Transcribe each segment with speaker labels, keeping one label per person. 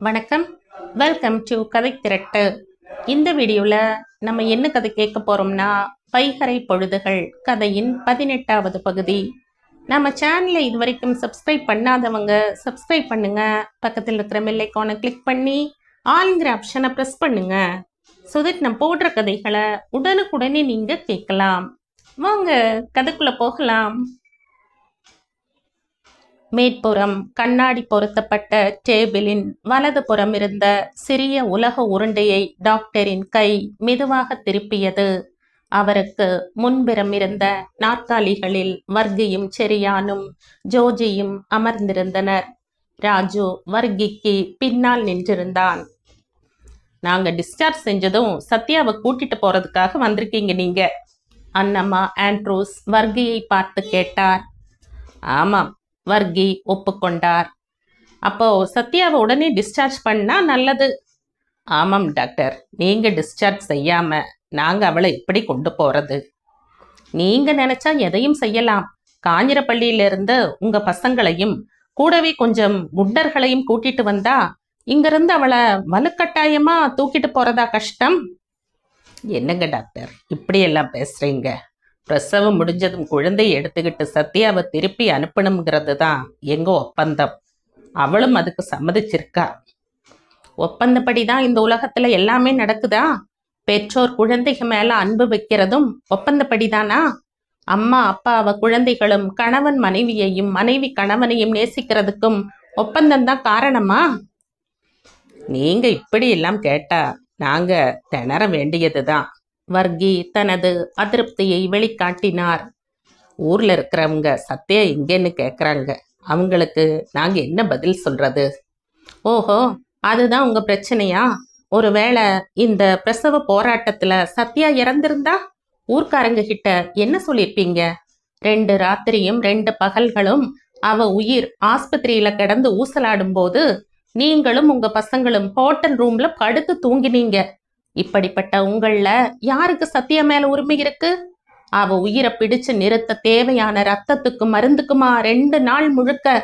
Speaker 1: வணக்கம். Welcome to கதை திரட்டு. இந்த வீடியோவில் நம்ம என்ன கதை கேட்க போகிறோம்னா, வைகறை பொழுதுகள் கதையின் 18வது பகுதி. நம்ம சேனலை இது வரைக்கும் சப்ஸ்கிரைப் பண்ணாதவங்க சப்ஸ்கிரைப் பண்ணுங்க. பக்கத்தில் இருக்கிற பெல் ஐகானை கிளிக் பண்ணி ஆல்ங்கிற ஆப்ஷனை ப்ரெஸ் பண்ணுங்க. ஸோ தட் நம்ம போடுற கதைகளை உடனுக்குடனே நீங்கள் கேட்கலாம். வாங்க கதைக்குள்ளே போகலாம். மேற்புறம் கண்ணாடி பொருத்தப்பட்ட டேபிளின் வலது புறம் இருந்த சிறிய உலக உருண்டையை டாக்டரின் கை மெதுவாக திருப்பியது. அவருக்கு முன்பிறம் இருந்த நாற்காலிகளில் வர்கியும் செரியானும் ஜோஜியும் அமர்ந்திருந்தனர். ராஜு வர்கிக்கு பின்னால் நின்றிருந்தான். நாங்க டிஸ்சார்ஜ் செஞ்சதும் சத்யாவை கூட்டிட்டு போறதுக்காக வந்திருக்கீங்க நீங்க? அன்னம்மா ஆண்ட்ரூஸ் வர்கியை பார்த்து கேட்டார். ஆமாம், வர்கி ஒப்புக்கொண்டார். அப்போ சத்யாவை உடனே டிஸ்சார்ஜ் பண்ணா நல்லது. ஆமாம் டாக்டர், நீங்க டிஸ்சார்ஜ் செய்யாம நாங்க அவளை எப்படி கொண்டு போறது? நீங்க நினைச்சா எதையும் செய்யலாம். காஞ்சிரப்பள்ளியிலிருந்து உங்க பசங்களையும் கூடவே கொஞ்சம் குண்டர்களையும் கூட்டிட்டு வந்தா இங்கிருந்து அவளை வலுக்கட்டாயமா தூக்கிட்டு போறதா கஷ்டம். என்னங்க டாக்டர் இப்படியெல்லாம் பேசுறீங்க? பிரசவம் முடிஞ்சதும் குழந்தையை எடுத்துக்கிட்டு சத்யாவை திருப்பி அனுப்பணுங்கிறது தான் எங்க ஒப்பந்தம். அவளும் அதுக்கு சம்மதிச்சிருக்கா. ஒப்பந்தப்படி தான் இந்த உலகத்துல எல்லாமே நடக்குதா? பெற்றோர் குழந்தைக்கு மேல அன்பு வைக்கிறதும் ஒப்பந்தப்படிதானா? அம்மா அப்பா அவ குழந்தைகளும் கணவன் மனைவியையும் மனைவி கணவனையும் நேசிக்கிறதுக்கும் ஒப்பந்தம் தான் காரணமா? நீங்க இப்படி எல்லாம் கேட்டா நாங்க திணற வேண்டியதுதான். வர்கி தனது அதிருப்தியை வெளிக்காட்டினார். ஊர்ல இருக்கிறவங்க சத்யா எங்கேன்னு கேட்குறாங்க. அவங்களுக்கு நாங்க என்ன பதில் சொல்றது? ஓஹோ, அதுதான் உங்க பிரச்சனையா? ஒருவேளை இந்த பிரசவ போராட்டத்துல சத்யா இறந்திருந்தா ஊர்க்காரங்க கிட்ட என்ன சொல்லியிருப்பீங்க? 2 ராத்திரியும் 2 பகல்களும் அவ உயிர் ஆஸ்பத்திரியில கிடந்து ஊசலாடும் போது நீங்களும் உங்க பசங்களும் ஹோட்டல் ரூம்ல படுத்து தூங்கினீங்க. இப்படிப்பட்ட உங்கள யாருக்கு சத்யா மேல உரிமை இருக்கு? அவ உயிரை பிடிச்சு நிறுத்த தேவையான ரத்தத்துக்கும் மருந்துக்குமா 2 நாள் முழுக்க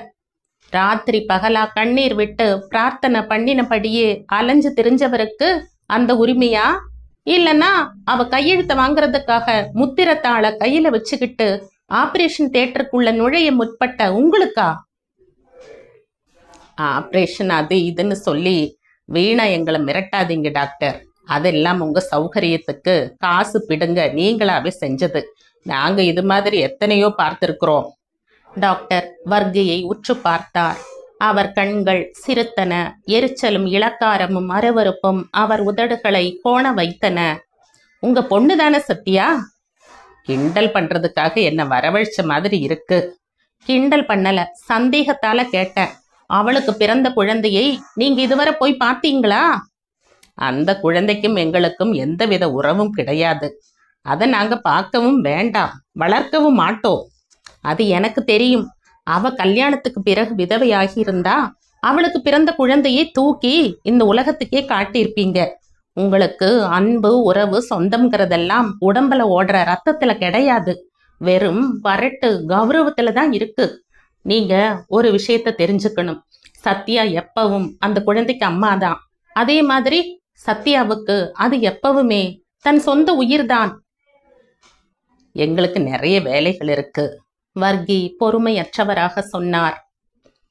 Speaker 1: ராத்திரி பகலா கண்ணீர் விட்டு பிரார்த்தனை பண்ணினபடியே அலைஞ்சு திரிஞ்சவருக்கு அந்த உரிமையா? இல்லைன்னா அவ கையெழுத்த வாங்குறதுக்காக முத்திரத்தாள கையில வச்சுக்கிட்டு ஆபரேஷன் தியேட்டருக்குள்ள நுழைய முற்பட்ட உங்களுக்கா? ஆபரேஷன் அது இதுன்னு சொல்லி வீணா எங்களை மிரட்டாதீங்க டாக்டர். அதெல்லாம் உங்க சௌகரியத்துக்கு காசு பிடுங்க நீங்களாவே செஞ்சது. நாங்க இது மாதிரி எத்தனையோ பார்த்திருக்கிறோம். டாக்டர் வர்கியை உற்று பார்த்தார். அவர் கண்கள் சிறுத்தன. எரிச்சலும் இளக்காரமும் அருவருப்பும் அவர் உதடுகளை கோண வைத்தன. உங்க பொண்ணு தானே சத்யா? கிண்டல் பண்றதுக்காக என்ன வரவழைச்ச மாதிரி இருக்கு. கிண்டல் பண்ணல, சந்தேகத்தால கேட்டேன். அவளுக்கு பிறந்த குழந்தையை நீங்க இதுவரை போய் பார்த்தீங்களா? அந்த குழந்தைக்கும் எங்களுக்கும் எந்தவித உறவும் கிடையாது. அதை நாங்க பார்க்கவும் வேண்டாம், வளர்க்கவும் மாட்டோம். அது எனக்கு தெரியும். அவ கல்யாணத்துக்கு பிறகு விதவையாகி இருந்தா அவளுக்கு பிறந்த குழந்தையை தூக்கி இந்த உலகத்துக்கே காட்டியிருப்பீங்க. உங்களுக்கு அன்பு உறவு சொந்தம்ங்கிறதெல்லாம் உடம்புல ஓடுற ரத்தத்துல கிடையாது. வெறும் வரட்டு கௌரவத்துல தான் இருக்கு. நீங்க ஒரு விஷயத்த தெரிஞ்சுக்கணும். சத்யா எப்பவும் அந்த குழந்தைக்கு அம்மா தான். அதே மாதிரி சத்யாவுக்கு அது எப்பவுமே தன் சொந்த உயிர்தான். எங்களுக்கு நிறைய வேலைகள் இருக்கு, வர்கி பொறுமையற்றவராக சொன்னார்.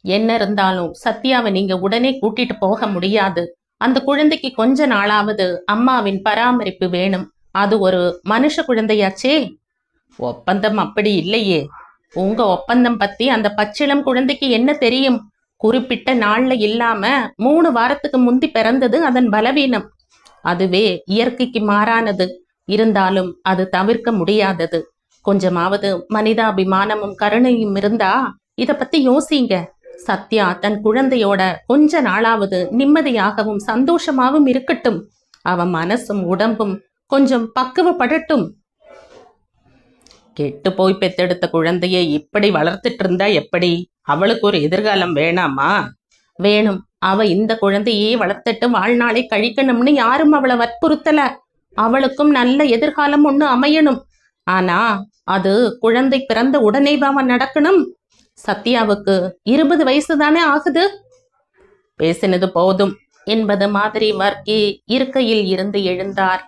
Speaker 1: என்ன இருந்தாலும் சத்யாவை நீங்க உடனே கூட்டிட்டு போக முடியாது. அந்த குழந்தைக்கு கொஞ்ச நாளாவது அம்மாவின் பராமரிப்பு வேணும். அது ஒரு மனுஷ குழந்தையாச்சே. ஒப்பந்தம் அப்படி இல்லையே. உங்க ஒப்பந்தம் பத்தி அந்த பச்சிளம் குழந்தைக்கு என்ன தெரியும்? குறிப்பிட்ட நாள்ல இல்லாம 3 வாரத்துக்கு முந்தி பிறந்தது அதன் பலவீனம். அதுவே இயற்கைக்கு மாறானது. இருந்தாலும் அது தவிர்க்க முடியாதது. கொஞ்சமாவது மனிதாபிமானமும் கருணையும் இருந்தா இத பத்தி யோசிங்க. சத்யா தன் குழந்தையோட கொஞ்ச நாளாவது நிம்மதியாகவும் சந்தோஷமாகவும் இருக்கட்டும். அவன் மனசும் உடம்பும் கொஞ்சம் பக்குவப்படட்டும். கெட்டு போய் பெத்தெடுத்த குழந்தையை இப்படி வளர்த்துட்டு இருந்தா எப்படி? அவளுக்கு ஒரு எதிர்காலம் வேணாமா? வேணும். அவ இந்த குழந்தையே வளர்த்துட்டு வாழ்நாளை கழிக்கணும்னு யாரும் அவளை வற்புறுத்தல. அவளுக்கும் நல்ல எதிர்காலம் ஒண்ணு அமையணும். ஆனா அது குழந்தை பிறந்த உடனேவாம நடக்கணும். சத்யாவுக்கு 20 வயசு தானே ஆகுது. பேசினது போதும் என்பது மாதிரி வர்க்கி இருக்கையில் இருந்து எழுந்தார்.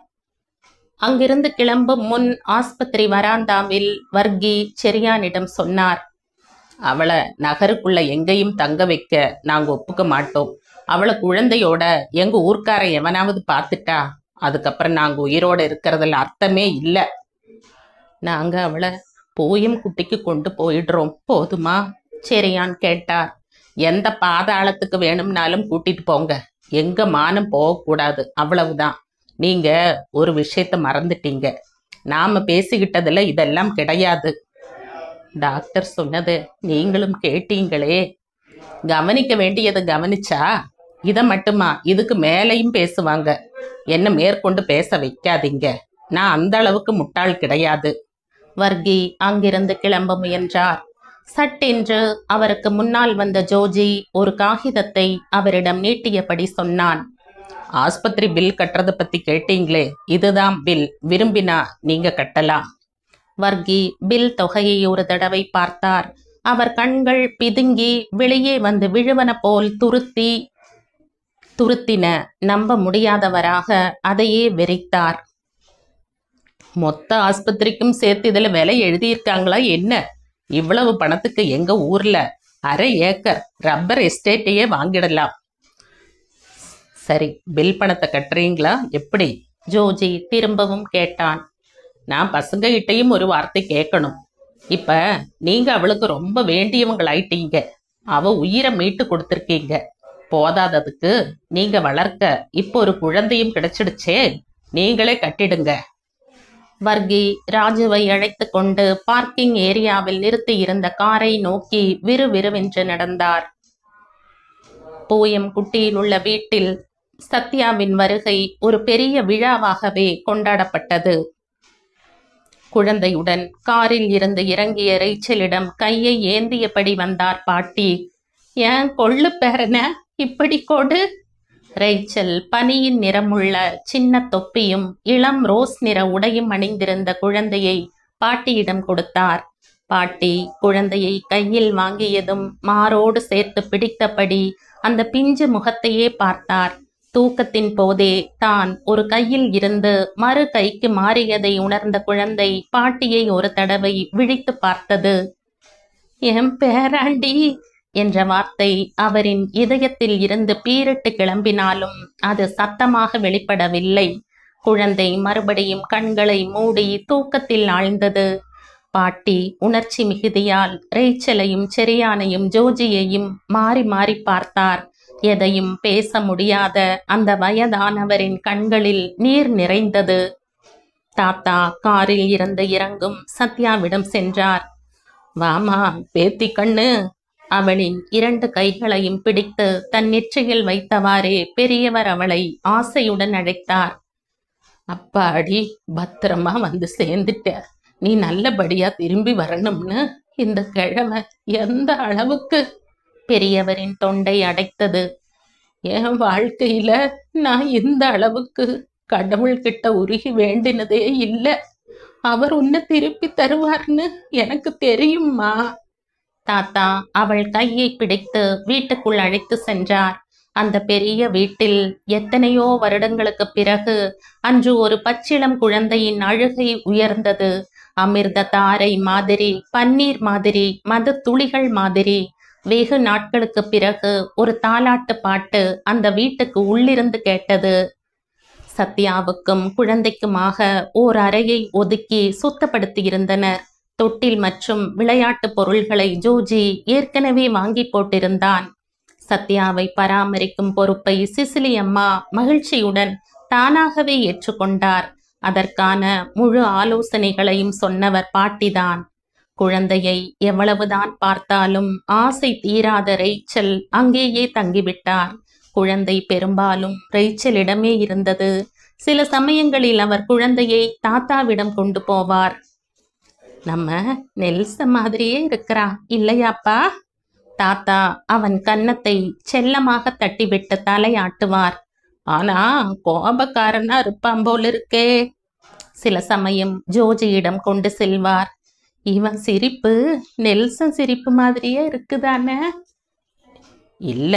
Speaker 1: அங்கிருந்து கிளம்பும் முன் ஆஸ்பத்திரி வராந்தாவில் வர்க்கி செரியானிடம் சொன்னார். அவளை நகருக்குள்ள எங்கேயும் தங்க வைக்க நாங்க ஒப்புக்க மாட்டோம். அவளை குழந்தையோட எங்க ஊர்க்கார எவனாவது பார்த்துட்டா அதுக்கப்புறம் நாங்க உயிரோட இருக்கிறதுல அர்த்தமே இல்லை. நாங்க அவளை போயும் குட்டிக்கு கொண்டு போயிடுறோம், போதுமா? செரியான் கேட்டார். எந்த பாதாளத்துக்கு வேணும்னாலும் கூட்டிட்டு போங்க, எங்க மானம் போகக்கூடாது, அவ்வளவுதான். நீங்க ஒரு விஷயத்த மறந்துட்டீங்க. நாம பேசிக்கிட்டதுல இதெல்லாம் கிடையாது. டாக்டர் சொன்னது நீங்களும் கேட்டீங்களே. கவனிக்க வேண்டியதை கவனிச்சா இதை மட்டுமா, இதுக்கு மேலையும் பேசுவாங்க. என்ன மேற்கொண்டு பேச வைக்காதீங்க. நான் அந்த அளவுக்கு முட்டாள் கிடையாது. வர்க்கி அங்கிருந்து கிளம்ப முயன்றார். சட்டென்று அவருக்கு முன்னால் வந்த ஜோஜி ஒரு காகிதத்தை அவரிடம் நீட்டியபடி சொன்னான். ஆஸ்பத்திரி பில் கட்டுறதை பத்தி கேட்டீங்களே, இதுதான் பில். விரும்பினா நீங்க கட்டலாம். வர்க்கி பில் தொகையை ஒரு தடவை பார்த்தார். அவர் கண்கள் பிதுங்கி வெளியே வந்து விழுவன போல் துருத்தின. நம்ப முடியாதவராக அதையே வெறித்தார். மொத்த ஆஸ்பத்திரிக்கும் சேர்த்து இதுல விலை எழுதியிருக்காங்களா என்ன? இவ்வளவு பணத்துக்கு எங்க ஊர்ல அரை ஏக்கர் ரப்பர் எஸ்டேட்டையே வாங்கிடலாம். சரி, பில் பணத்தை கட்டுறீங்களா எப்படி? ஜோஜி திரும்பவும் கேட்டான். நான் பசங்க கிட்டையும் ஒரு வார்த்தை கேட்கணும். இப்ப நீங்க அவளுக்கு ரொம்ப வேண்டியவங்களாயிட்டீங்க. அவ உயிரை மீட்டு கொடுத்துருக்கீங்க. போதாததுக்கு நீங்க வளர்க்க இப்போ ஒரு குழந்தையும் கிடைச்சிடுச்சே, நீங்களே கட்டிடுங்க. வர்க்கி ராஜுவை அழைத்து கொண்டு பார்க்கிங் ஏரியாவில் நிறுத்தி இருந்த காரை நோக்கி விறுவிறுவென்று நடந்தார். பூயம் குட்டியில் உள்ள வீட்டில் சத்யாவின் வருகை ஒரு பெரிய விழாவாகவே கொண்டாடப்பட்டது. குழந்தையுடன் காரில் இருந்து இறங்கிய ரேச்சலிடம் கையை ஏந்தியபடி வந்தார் பாட்டி. ஏன் கொள்ளு பேரன இப்படி கொடு. ரேச்சல் பனியின் நிறமுள்ள சின்ன தொப்பியும் இளம் ரோஸ் நிற உடையும் அணிந்திருந்த குழந்தையை பாட்டியிடம் கொடுத்தார். பாட்டி குழந்தையை கையில் வாங்கியதும் மாரோடு சேர்த்து பிடித்தபடி அந்த பிஞ்சு முகத்தையே பார்த்தார். தூக்கத்தின் போதே தான் ஒரு கையில் இருந்து மறு கைக்கு மாறியதை உணர்ந்த குழந்தை பாட்டியை ஒரு தடவை விழித்து பார்த்தது. என் பேராண்டி என்ற வார்த்தை அவரின் இதயத்தில் இருந்து பீரிட்டு கிளம்பினாலும் அது சத்தமாக வெளிப்படவில்லை. குழந்தை மறுபடியும் கண்களை மூடி தூக்கத்தில் ஆழ்ந்தது. பாட்டி உணர்ச்சி மிகுதியால் ரேச்சலையும் செரியானையும் ஜோஜியையும் மாறி மாறி பார்த்தார். எதையும் பேச முடியாத அந்த வயதானவரின் கண்களில் நீர் நிறைந்தது. தாத்தா காரில் இருந்து இறங்கும் சத்யாவிடம் சென்றார். வாமா பேத்தி கண்ணு. அவளின் 2 கைகளையும் பிடித்து தன் நெற்றியில் வைத்தவாறே பெரியவர் அவளை ஆசையுடன் அழைத்தார். அப்பாடி, பத்திரமா வந்து சேர்ந்துட்ட. நீ நல்லபடியா திரும்பி வரணும்னு இந்த கிழமை எந்த அளவுக்கு பெரியவரின் தொண்டை அடைத்தது. என் வாழ்க்கையில நான் இந்த அளவுக்கு கடவுள்கிட்ட உருகி வேண்டினதே இல்லை. அவர் உன்னை திருப்பி தருவார்னு எனக்கு தெரியுமா? தாத்தா அவள் கையை பிடித்து வீட்டுக்குள் அழைத்து சென்றார். அந்த பெரிய வீட்டில் எத்தனையோ வருடங்களுக்கு பிறகு அன்று ஒரு பச்சிளம் குழந்தையின் அழுகை உயர்ந்தது. அமிர்த தாரை மாதிரி, பன்னீர் மாதிரி, மது துளிகள் மாதிரி. வெகு நாட்களுக்கு பிறகு ஒரு தாலாட்டு பாட்டு அந்த வீட்டுக்கு உள்ளிருந்து கேட்டது. சத்யாவுக்கும் குழந்தைக்குமாக ஓர் அறையை ஒதுக்கி சுத்தப்படுத்தியிருந்தனர். தொட்டில் மற்றும் விளையாட்டு பொருள்களை ஜோஜி ஏற்கனவே வாங்கி போட்டிருந்தான். சத்யாவை பராமரிக்கும் பொறுப்பை சிசிலி அம்மா மகிழ்ச்சியுடன் தானாகவே ஏற்றுக்கொண்டார். அதற்கான முழு ஆலோசனைகளையும் சொன்னவர் பாட்டிதான். குழந்தையை எவ்வளவுதான் பார்த்தாலும் ஆசை தீராத ரேச்சல் அங்கேயே தங்கிவிட்டார். குழந்தை பெரும்பாலும் ரேச்சலிடமே இருந்தது. சில சமயங்களில் அவர் குழந்தையை தாத்தாவிடம் கொண்டு போவார். நம்ம நெல்ச மாதிரியே இருக்கிறான் இல்லையாப்பா? தாத்தா அவன் கன்னத்தை செல்லமாக தட்டிவிட்டு தலையாட்டுவார். ஆனா கோபக்காரனா இருப்பான் போல இருக்கே. சில சமயம் ஜோஜியிடம் கொண்டு செல்வார். இவன் சிரிப்பு நெல்சன் சிரிப்பு மாதிரியே இருக்குதானே? இல்ல,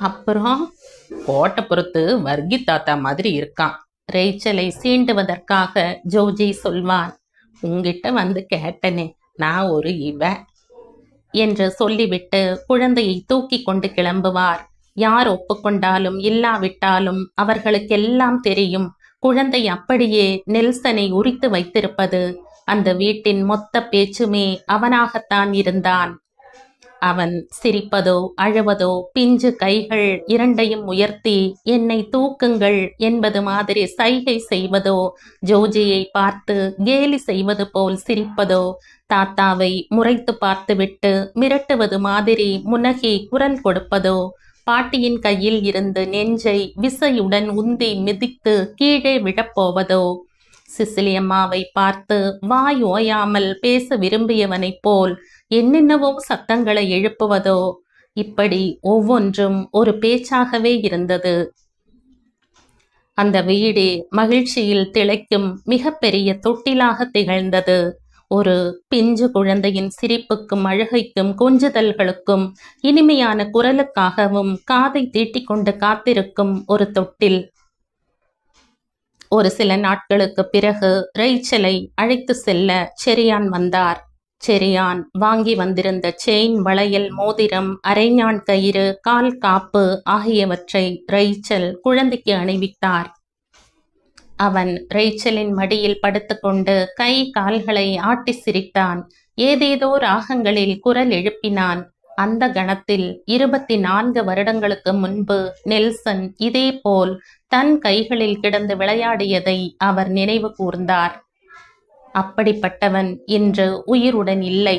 Speaker 1: அப்புறம் கோட்டை பொறுத்து வர்கி தாத்தா மாதிரி இருக்கான். ரேச்சலை சீண்டுவதற்காக ஜோஜி சொல்வான். உங்கிட்ட வந்து கேட்டனே, நான் ஒரு இவன் என்று சொல்லிவிட்டு குழந்தையை தூக்கி கொண்டு கிளம்புவார். யார் ஒப்புக்கொண்டாலும் இல்லாவிட்டாலும் அவர்களுக்கெல்லாம் தெரியும், குழந்தை அப்படியே நெல்சனை உரித்து வைத்திருப்பது. அந்த வீட்டின் மொத்த பேச்சுமே அவனாகத்தான் இருந்தான். அவன் சிரிப்பதோ அழுவதோ பிஞ்சு கைகள் இரண்டையும் உயர்த்தி என்னை தூக்குங்கள் என்பது மாதிரி சைகை செய்வதோ, ஜோஜியை பார்த்து கேலி செய்வது போல் சிரிப்பதோ, தாத்தாவை முறைத்து பார்த்துவிட்டு மிரட்டுவது மாதிரி முனகி குரல் கொடுப்பதோ, பாட்டியின் கையில் இருந்து நெஞ்சை விசையுடன் உந்தி மிதித்து கீழே விழப்போவதோ, சிசிலியம்மாவை பார்த்து வாய் ஓயாமல் பேச விரும்பியவனைப் போல் என்னென்னவோ சத்தங்களை எழுப்புவதோ, இப்படி ஒவ்வொன்றும் ஒரு பேச்சாகவே இருந்தது. அந்த வீடு மகிழ்ச்சியில் திளைக்கும் மிகப்பெரிய தொட்டிலாக திகழ்ந்தது. ஒரு பிஞ்சு குழந்தையின் சிரிப்புக்கும் அழுகைக்கும் கொஞ்சுதல்களுக்கும் இனிமையான குரலுக்காகவும் காதை தீட்டிக்கொண்டு காத்திருக்கும் ஒரு தொட்டில். ஒரு சில நாட்களுக்கு பிறகு ரேச்சலை அழைத்து செல்ல செரியான் வந்தார். செரியான் வாங்கி வந்திருந்த செயின், வளையல், மோதிரம், அரைஞான் கயிறு, கால் காப்பு ஆகியவற்றை ரேச்சல் குழந்தைக்கு அணிவித்தார். அவன் ரேச்சலின் மடியில் படுத்துக்கொண்டு கை கால்களை ஆட்டி சிரித்தான். ஏதேதோ ராகங்களில் குரல் எழுப்பினான். அந்த கணத்தில் 24 வருடங்களுக்கு முன்பு நெல்சன் இதே போல் தன் கைகளில் கிடந்து விளையாடியதை அவர் நினைவு கூர்ந்தார். அப்படிப்பட்டவன் இன்று உயிருடன் இல்லை.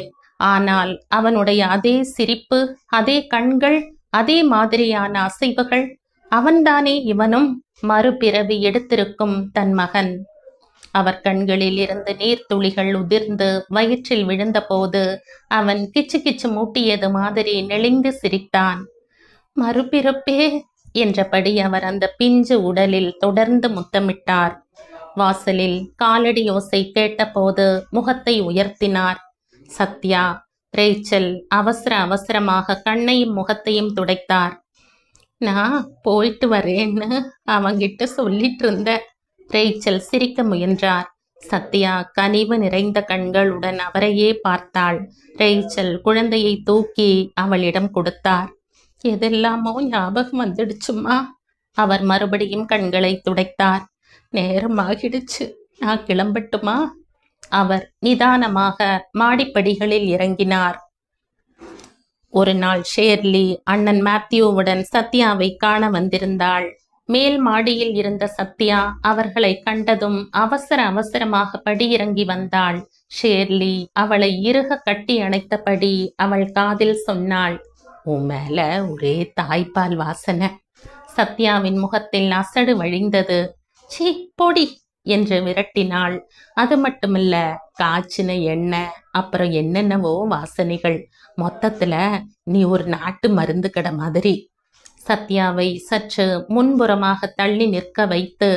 Speaker 1: ஆனால் அவனுடைய அதே சிரிப்பு, அதே கண்கள், அதே மாதிரியான அசைவுகள், அவன்தானே இவனும் மறுபிறவி எடுத்திருக்கும் தன் மகன். அவர் கண்களில் இருந்து நீர்த்துளிகள் உதிர்ந்து வயிற்றில் விழுந்தபோது அவன் கிச்சு கிச்சு மூட்டியது மாதிரி நெளிந்து சிரித்தான். மறுபிறப்பே என்றபடி அவர் அந்த பிஞ்சு உடலில் தொடர்ந்து முத்தமிட்டார். வாசலில் காலடி ஓசை கேட்டபோது முகத்தை உயர்த்தினார் சத்யா. ரேச்சல் அவசர அவசரமாக கண்ணையும் முகத்தையும் துடைத்தார். நான் போயிட்டு வரேன்னு அவங்கிட்ட சொல்லிட்டு இருந்த. ரேச்சல் சிரிக்க முயன்றார். சத்யா கனிவு நிறைந்த கண்களுடன் அவரையே பார்த்தாள். ரேச்சல் குழந்தையை தூக்கி அவளிடம் கொடுத்தார். எதெல்லாமோ ஞாபகம் வந்துடுச்சுமா. அவர் மறுபடியும் கண்களை துடைத்தார். நேரமாகிடுச்சு, நான் கிளம்பட்டுமா? அவர் நிதானமாக மாடிப்படிகளில் இறங்கினார். ஒரு நாள் ஷேர்லி அண்ணன் மேத்யூவுடன் சத்யாவை காண வந்திருந்தாள். மேல் மாடியில் இருந்த சத்யா அவர்களை கண்டதும் அவசர அவசரமாக படியிறங்கி வந்தாள். ஷேர்லி அவளை இறுக கட்டி அணைத்தபடி அவள் காதில் சொன்னாள், உன் மேல ஒரே தாய்ப்பால் வாசனை. சத்யாவின் முகத்தில் அசடு வழிந்தது. சீ பொடி என்று விரட்டினாள். அது மட்டுமில்ல, காய்ச்சின எண்ணெய், அப்புறம் என்னென்னவோ வாசனைகள். மொத்தத்துல நீ ஒரு நாட்டு மருந்து கடை மாதிரி. சத்யாவை சற்று முன்புறமாக தள்ளி நிற்க வைத்து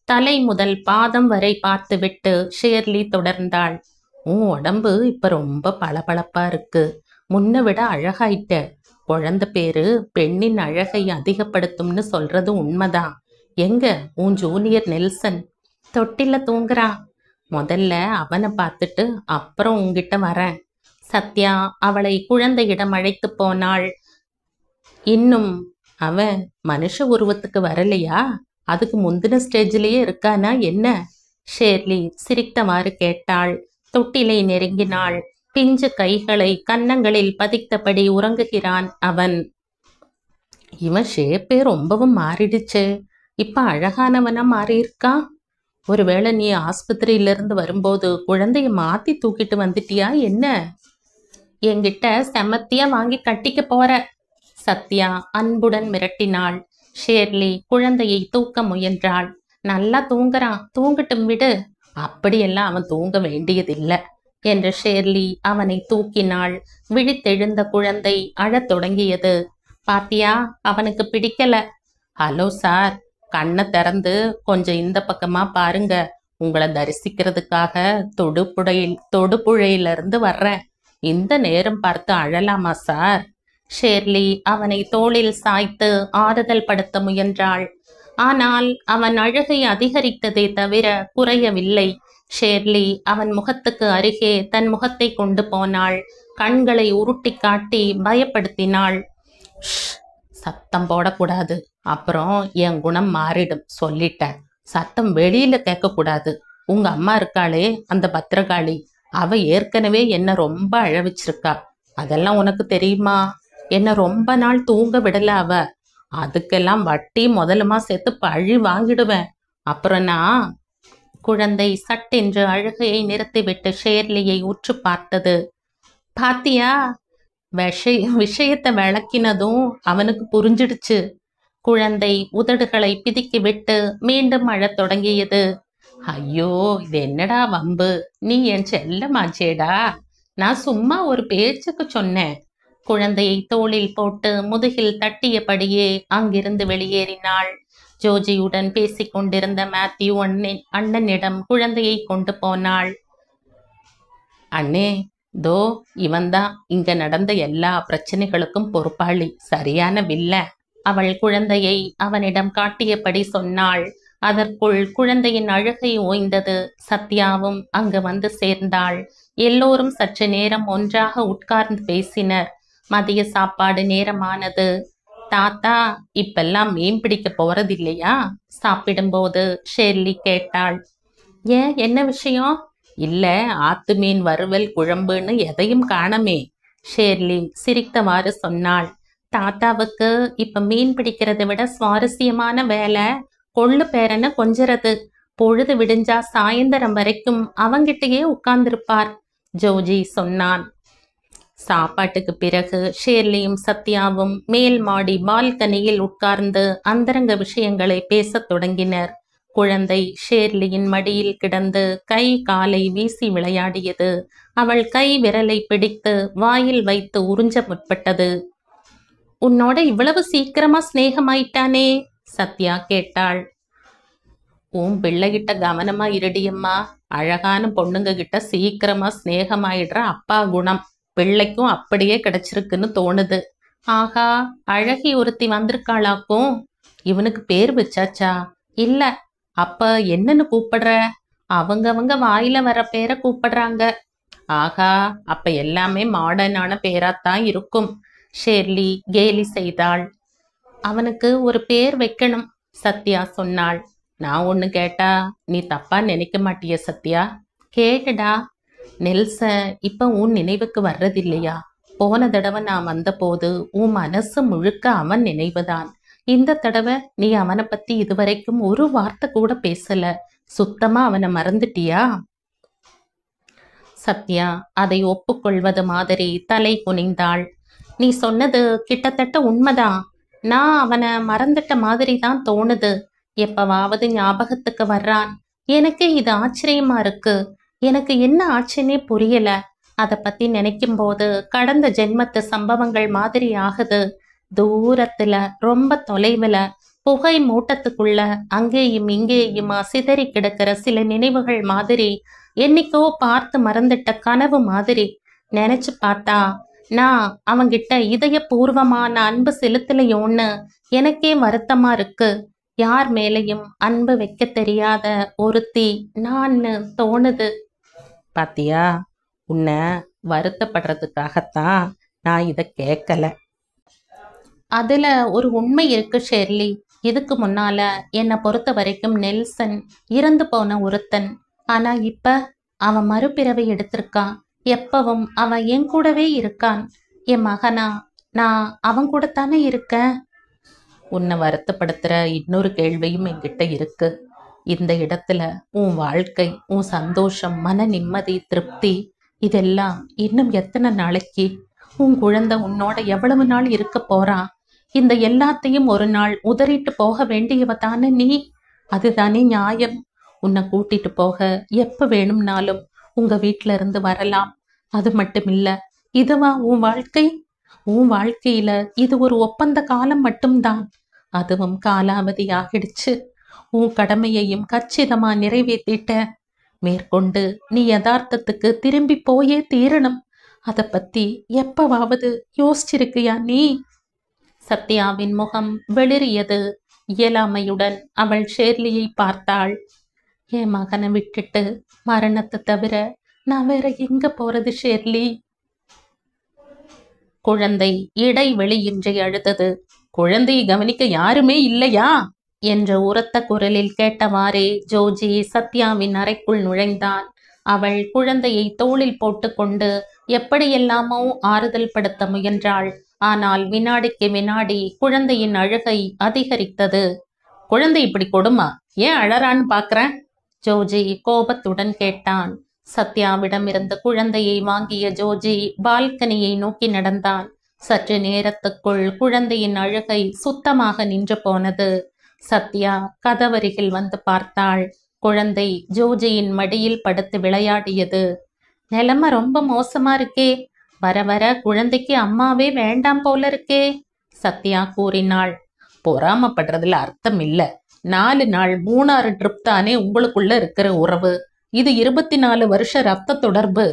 Speaker 1: தலை முதல் பாதம் வரை பார்த்துவிட்டு ஷேர்லி தொடர்ந்தாள். உன் உடம்பு இப்ப ரொம்ப பளபளப்பா இருக்கு. முன்ன விட அழகாயிட்ட. குழந்தை பேரு பெண்ணின் அழகை அதிகப்படுத்தும்னு சொல்றது உண்மைதான். எங்க உன் ஜூனியர் நெல்சன்? தொட்டில தூங்குறான். முதல்ல அவனை பார்த்துட்டு அப்புறம் உன்கிட்ட வரேன். சத்யா அவளை குழந்தையிடம் அழைத்து போனாள். இன்னும் அவன் மனுஷ உருவத்துக்கு வரலையா? அதுக்கு முந்தின ஸ்டேஜிலேயே இருக்கானா என்ன? ஷேர்லி சிரித்தவாறு கேட்டாள். தொட்டிலை நெருங்கினாள். பிஞ்சு கைகளை கன்னங்களில் பதித்தபடி உறங்குகிறான் அவன். இவன் ஷேப்பே ரொம்பவும் மாறிடுச்சு. இப்ப அழகானவனா மாறியிருக்கான். ஒருவேளை நீ ஆஸ்பத்திரியிலிருந்து வரும்போது குழந்தைய மாத்தி தூக்கிட்டு வந்துட்டியா என்ன? என்கிட்ட செமத்தியா வாங்கி கட்டிக்க போற. சத்யா அன்புடன் மிரட்டினாள். ஷேர்லி குழந்தையை தூக்க முயன்றாள். நல்லா தூங்குறான், தூங்கட்டும் விடு. அப்படியெல்லாம் அவன் தூங்க வேண்டியதில்லை என்று ஷேர்லி அவனை தூக்கினாள். விழித்தெழுந்த குழந்தை அழத் தொடங்கியது. பாத்தியா, அவனுக்கு பிடிக்கல. ஹலோ சார், கண்ணை திறந்து கொஞ்சம் இந்த பக்கமா பாருங்க. உங்களை தரிசிக்கிறதுக்காக தொடுபுழையிலிருந்து வர்றேன். இந்த நேரம் பார்த்து அழலாமா சார்? ஷேர்லி அவனை தோளில் சாய்த்து ஆறுதல் படுத்த முயன்றாள். ஆனால் அவன் அழுகை அதிகரித்ததே தவிர குறையவில்லை. ஷேர்லி அவன் முகத்துக்கு அருகே தன் முகத்தை கொண்டு போனாள். கண்களை உருட்டி காட்டி பயப்படுத்தினாள். சத்தம் போடக்கூடாது, அப்புறம் என் குணம் மாறிடும் சொல்லிட்டேன். சத்தம் வெளியில கேட்கக்கூடாது. உங்க அம்மா இருக்காளே அந்த பத்திரகாளி, அவ ஏற்கனவே என்ன ரொம்ப அழவிச்சிருக்கா. அதெல்லாம் உனக்கு தெரியுமா? என்ன ரொம்ப நாள் தூங்க விடல அவ. அதுக்கெல்லாம் வட்டி முதலுமா சேர்த்து பழி வாங்கிடுவேன். அப்புறம் நான்... குழந்தை சட்டென்று அழுகையை நிறுத்திவிட்டு ஷேர்லியை உற்று பார்த்தது. பாத்தியா? விஷயத்தை விளக்கினதும் அவனுக்கு புரிஞ்சிடுச்சு. குழந்தை உதடுகளை பிதுக்கிவிட்டு மீண்டும் அழத் தொடங்கியது. ஐயோ, இது என்னடா வம்பு? நீ என் செல்லமாச்சேடா. நான் சும்மா ஒரு பேச்சுக்கு சொன்னேன். குழந்தையை தோளில் போட்டு முதுகில் தட்டியபடியே அங்கிருந்து வெளியேறினாள். ஜோஜியுடன் பேசிக் கொண்டிருந்த மேத்யூ அண்ணனிடம் குழந்தையை கொண்டு போனாள். அண்ணே, தோ இவன்தான் இங்க நடந்த எல்லா பிரச்சனைகளுக்கும் பொறுப்பாளி, சரியான வில்ல. அவள் குழந்தையை அவனிடம் காட்டியபடி சொன்னாள். அதற்குள் குழந்தையின் அழுகை ஓய்ந்தது. சத்யாவும் அங்கு வந்து சேர்ந்தாள். எல்லோரும் சற்று நேரம் ஒன்றாக உட்கார்ந்து பேசினர். மதிய சாப்பாடு நேரமானது. தாத்தா, இப்பெல்லாம் மீன் பிடிக்க போறதில்லையா? சாப்பிடும்போது ஷேர்லி கேட்டாள். ஏன், என்ன விஷயம்? இல்ல, ஆத்து மீன் வறுவல் குழம்புன்னு எதையும் காணமே. ஷேர்லி சிரித்தவாறு சொன்னாள். தாத்தாவுக்கு இப்ப மீன் பிடிக்கிறதை விட சுவாரஸ்யமான வேலை கொள்ளு பேரனை கொஞ்சறது. பொழுது விடிஞ்சா சாயந்தரம் வரைக்கும் அவங்கிட்டயே உட்கார்ந்திருப்பார், ஜோஜி சொன்னான். சாப்பாட்டுக்கு பிறகு ஷேர்லியும் சத்யாவும் மேல் மாடி பால்கனியில் உட்கார்ந்து அந்தரங்க விஷயங்களை பேசத் தொடங்கினர். குழந்தை ஷேர்லியின் மடியில் கிடந்து கை காலை வீசி விளையாடியது. அவள் கை விரலை பிடித்து வாயில் வைத்து உறிஞ்ச முற்பட்டது. உன்னோட இவ்வளவு சீக்கிரமா ஸ்நேகமாயிட்டானே? சத்யா கேட்டாள். உன் பிள்ளைகிட்ட கவனமா இருடியம்மா. அழகான பொண்ணுங்க கிட்ட சீக்கிரமா ஸ்நேகமாயிடுற அப்பா குணம் பிள்ளைக்கும் அப்படியே கிடைச்சிருக்குன்னு தோணுது. ஆகா, அழகி ஒருத்தி வந்திருக்காளாக்கும். இவனுக்கு பேர் வச்சாச்சா? இல்ல. அப்ப என்னன்னு கூப்பிடுற? அவங்க வாயில வர பேரை கூப்பிடுறாங்க. ஆகா, அப்ப எல்லாமே மாடர்னான பேராத்தான் இருக்கும். ஷேர்லி கேலி செய்தாள். அவனுக்கு ஒரு பேர் வைக்கணும், சத்யா சொன்னாள். நான் ஒண்ணு கேட்டா நீ தப்பா நினைக்க மாட்டிய சத்யா? கேட்டுடா. நெல்சன் இப்ப உன் நினைவுக்கு வர்றதில்லையா? போன தடவை நான் வந்த போது உன் மனசு முழுக்க அவன் நினைவுதான். இந்த தடவை நீ அவனை பத்தி இதுவரைக்கும் ஒரு வார்த்தை கூட பேசல. சுத்தமா அவனை மறந்துட்டியா? சத்யா அதை ஒப்புக்கொள்வது மாதிரி தலை குனிந்தாள். நீ சொன்னது கிட்டத்தட்ட உண்மைதான். நான் அவனை மறந்துட்ட மாதிரி தான் தோணுது. எப்பவாவது ஞாபகத்துக்கு வர்றான். எனக்கு இது ஆச்சரியமா இருக்கு. எனக்கு என்ன ஆச்சுன்னே புரியல. அதை பத்தி நினைக்கும் போது கடந்த ஜென்மத்து சம்பவங்கள் மாதிரி ஆகுது. தூரத்துல, ரொம்ப தொலைவுல, புகை மூட்டத்துக்குள்ள அங்கேயும் இங்கேயுமா சிதறி கிடக்கிற சில நினைவுகள் மாதிரி, என்னைக்கோ பார்த்து மறந்துட்ட கனவு மாதிரி. நினைச்சு பார்த்தா நான் அவங்கிட்ட இதயபூர்வமான அன்பு செலுத்தலையோன்னு எனக்கே வருத்தமா இருக்கு. யார் மேலையும் அன்பு வைக்க தெரியாத ஒருத்தி நான்னு தோணுது. பாத்தியா, உன்னை வருத்தப்படுறதுக்காகத்தான் நான் இதை கேட்கல. அதுல ஒரு உண்மை இருக்கு ஷெர்லி. இதுக்கு முன்னால என்னை பொறுத்த வரைக்கும் நெல்சன் இறந்து போன ஒருத்தன். ஆனா இப்ப அவன் மறுபிறவை எடுத்திருக்கான். எப்பவும் அவன் என் கூடவே இருக்கான். என் மகனா, நான் அவன் கூட தானே இருக்கேன். உன்னை வருத்தப்படுத்துற இன்னொரு கேள்வியும் என்கிட்ட இருக்கு. இந்த இடத்துல உன் வாழ்க்கை, உன் சந்தோஷம், மன நிம்மதி, திருப்தி இதெல்லாம் இன்னும் எத்தனை நாளைக்கு? உன் குழந்தை உன்னோட எவ்வளவு நாள் இருக்க போறான்? இந்த எல்லாத்தையும் ஒரு நாள் உதறிட்டு போக வேண்டியவ தானே நீ. அதுதானே நியாயம். உன்னை கூட்டிட்டு போக எப்ப வேணும்னாலும் உங்க வீட்டுல இருந்து வரலாம். அது மட்டும் இல்ல, இதுவா உன் வாழ்க்கை? உன் வாழ்க்கையில இது ஒரு ஒப்பந்த காலம் மட்டும்தான். அதுவும் காலாவதி ஆகிடுச்சு. உன் கடமையையும் கச்சிதமா நிறைவேற்றிட்ட. மேற்கொண்டு நீ யதார்த்தத்துக்கு திரும்பி போயே தீரணும். அத பத்தி எப்பவாவது யோசிச்சிருக்கியா நீ? சத்யாவின் முகம் வெளிரியது. இயலாமையுடன் அவள் ஷேர்லியை பார்த்தாள். என் மகனை விட்டுட்டு மரணத்தை தவிர நான் வேற எங்க போறது ஷேர்லி? குழந்தை இடைவெளியின்றி அழுதது. குழந்தையை கவனிக்க யாருமே இல்லையா என்ற உரத்த குரலில் கேட்டவாறே ஜோஜி சத்யாவின் அறைக்குள் நுழைந்தான். அவள் குழந்தையை தோளில் போட்டுக்கொண்டு எப்படியெல்லாமோ ஆறுதல் படுத்த முயன்றாள். ஆனால் வினாடிக்கு வினாடி குழந்தையின் அழுகை அதிகரித்தது. குழந்தை இப்படி கொடுமா, ஏன் அழறான்னு பாக்குறேன்? ஜோஜி கோபத்துடன் கேட்டான். சத்யாவிடமிருந்து குழந்தையை வாங்கிய ஜோஜி பால்கனியை நோக்கி நடந்தான். சற்று நேரத்துக்குள் குழந்தையின் அழுகை சுத்தமாக நின்று போனது. சத்யா கதவருகில் வந்து பார்த்தாள். குழந்தை ஜோஜியின் மடியில் படுத்து விளையாடியது. நிலைமை ரொம்ப மோசமா இருக்கே, வர வர குழந்தைக்கு அம்மாவே வேண்டாம் போல இருக்கே, சத்யா கூறினாள். பொறாமப்படுறதுல அர்த்தம் இல்ல. 4 நாள் 3-6 ட்ரிப் தானே உங்களுக்குள்ள இருக்கிற உறவு. இது 24 வருஷ ரத்த தொடர்பு.